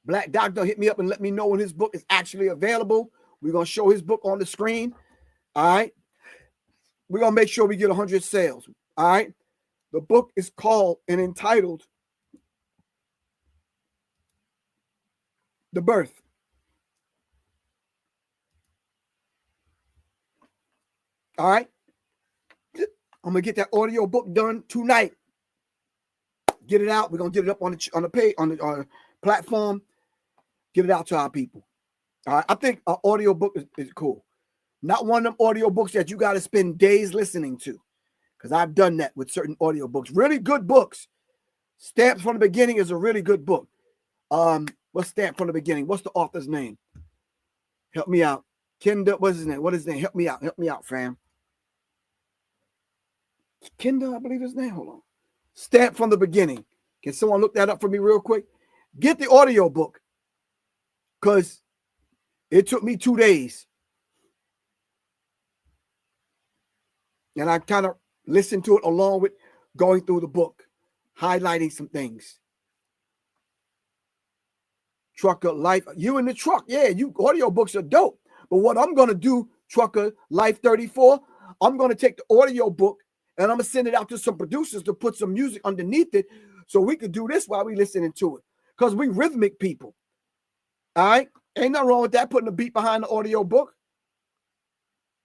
Black Doctor hit me up and let me know when his book is actually available. We're going to show his book on the screen. All right. We're going to make sure we get 100 sales. All right. The book is called and entitled The Birth. All right. I'm going to get that audio book done tonight. Get it out. We're going to get it up on the page, on the platform. Get it out to our people. All right. I think an audio book is cool. Not one of them audio books that you got to spend days listening to. Because I've done that with certain audio books. Really good books. Stamped from the Beginning is a really good book. What's Stamped from the Beginning? What's the author's name? Help me out. Kendall, what's his name? What is his name? Help me out. Help me out, fam. Kendall, I believe his name. Hold on. Stamped from the Beginning. Can someone look that up for me real quick? Get the audio book. Because it took me 2 days. And I kind of listened to it along with going through the book, highlighting some things. Trucker Life. You in the truck. Yeah, you audio books are dope. But what I'm going to do, Trucker Life 34, I'm going to take the audio book and I'm going to send it out to some producers to put some music underneath it so we could do this while we listening to it. Because we rhythmic people. All right? Ain't nothing wrong with that, putting a beat behind the audio book.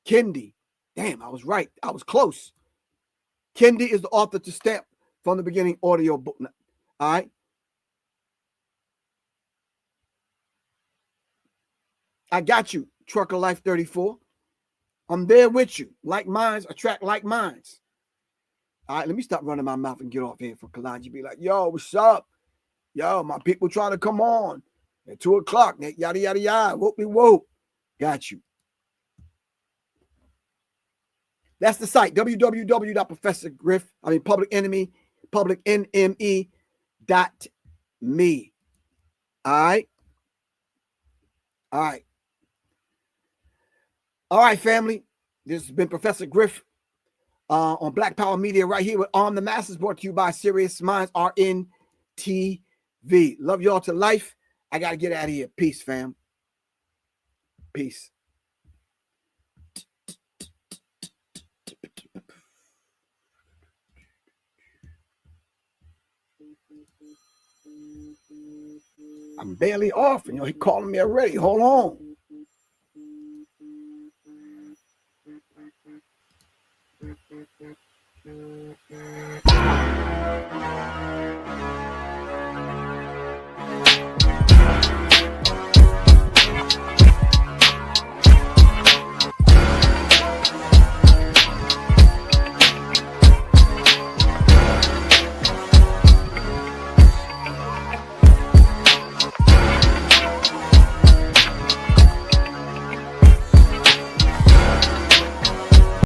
Kendi. Damn, I was right. I was close. Kendi is the author to Stamp from the Beginning audio book. All right? I got you, Trucker Life 34. I'm there with you. Like minds attract like minds. All right, let me stop running my mouth and get off here for Kalaji. Be like, yo, what's up? Yo, my people trying to come on at 2 o'clock. Yada, yada, yada. Whoop, whoop. Got you. That's the site, publicenemy.me. All right. All right. All right, family. This has been Professor Griff on Black Power Media right here with Arm the Masses, brought to you by Serious Minds RNTV. Love y'all to life. I got to get out of here. Peace, fam. Peace. I'm barely off, and he calling me already. Hold on.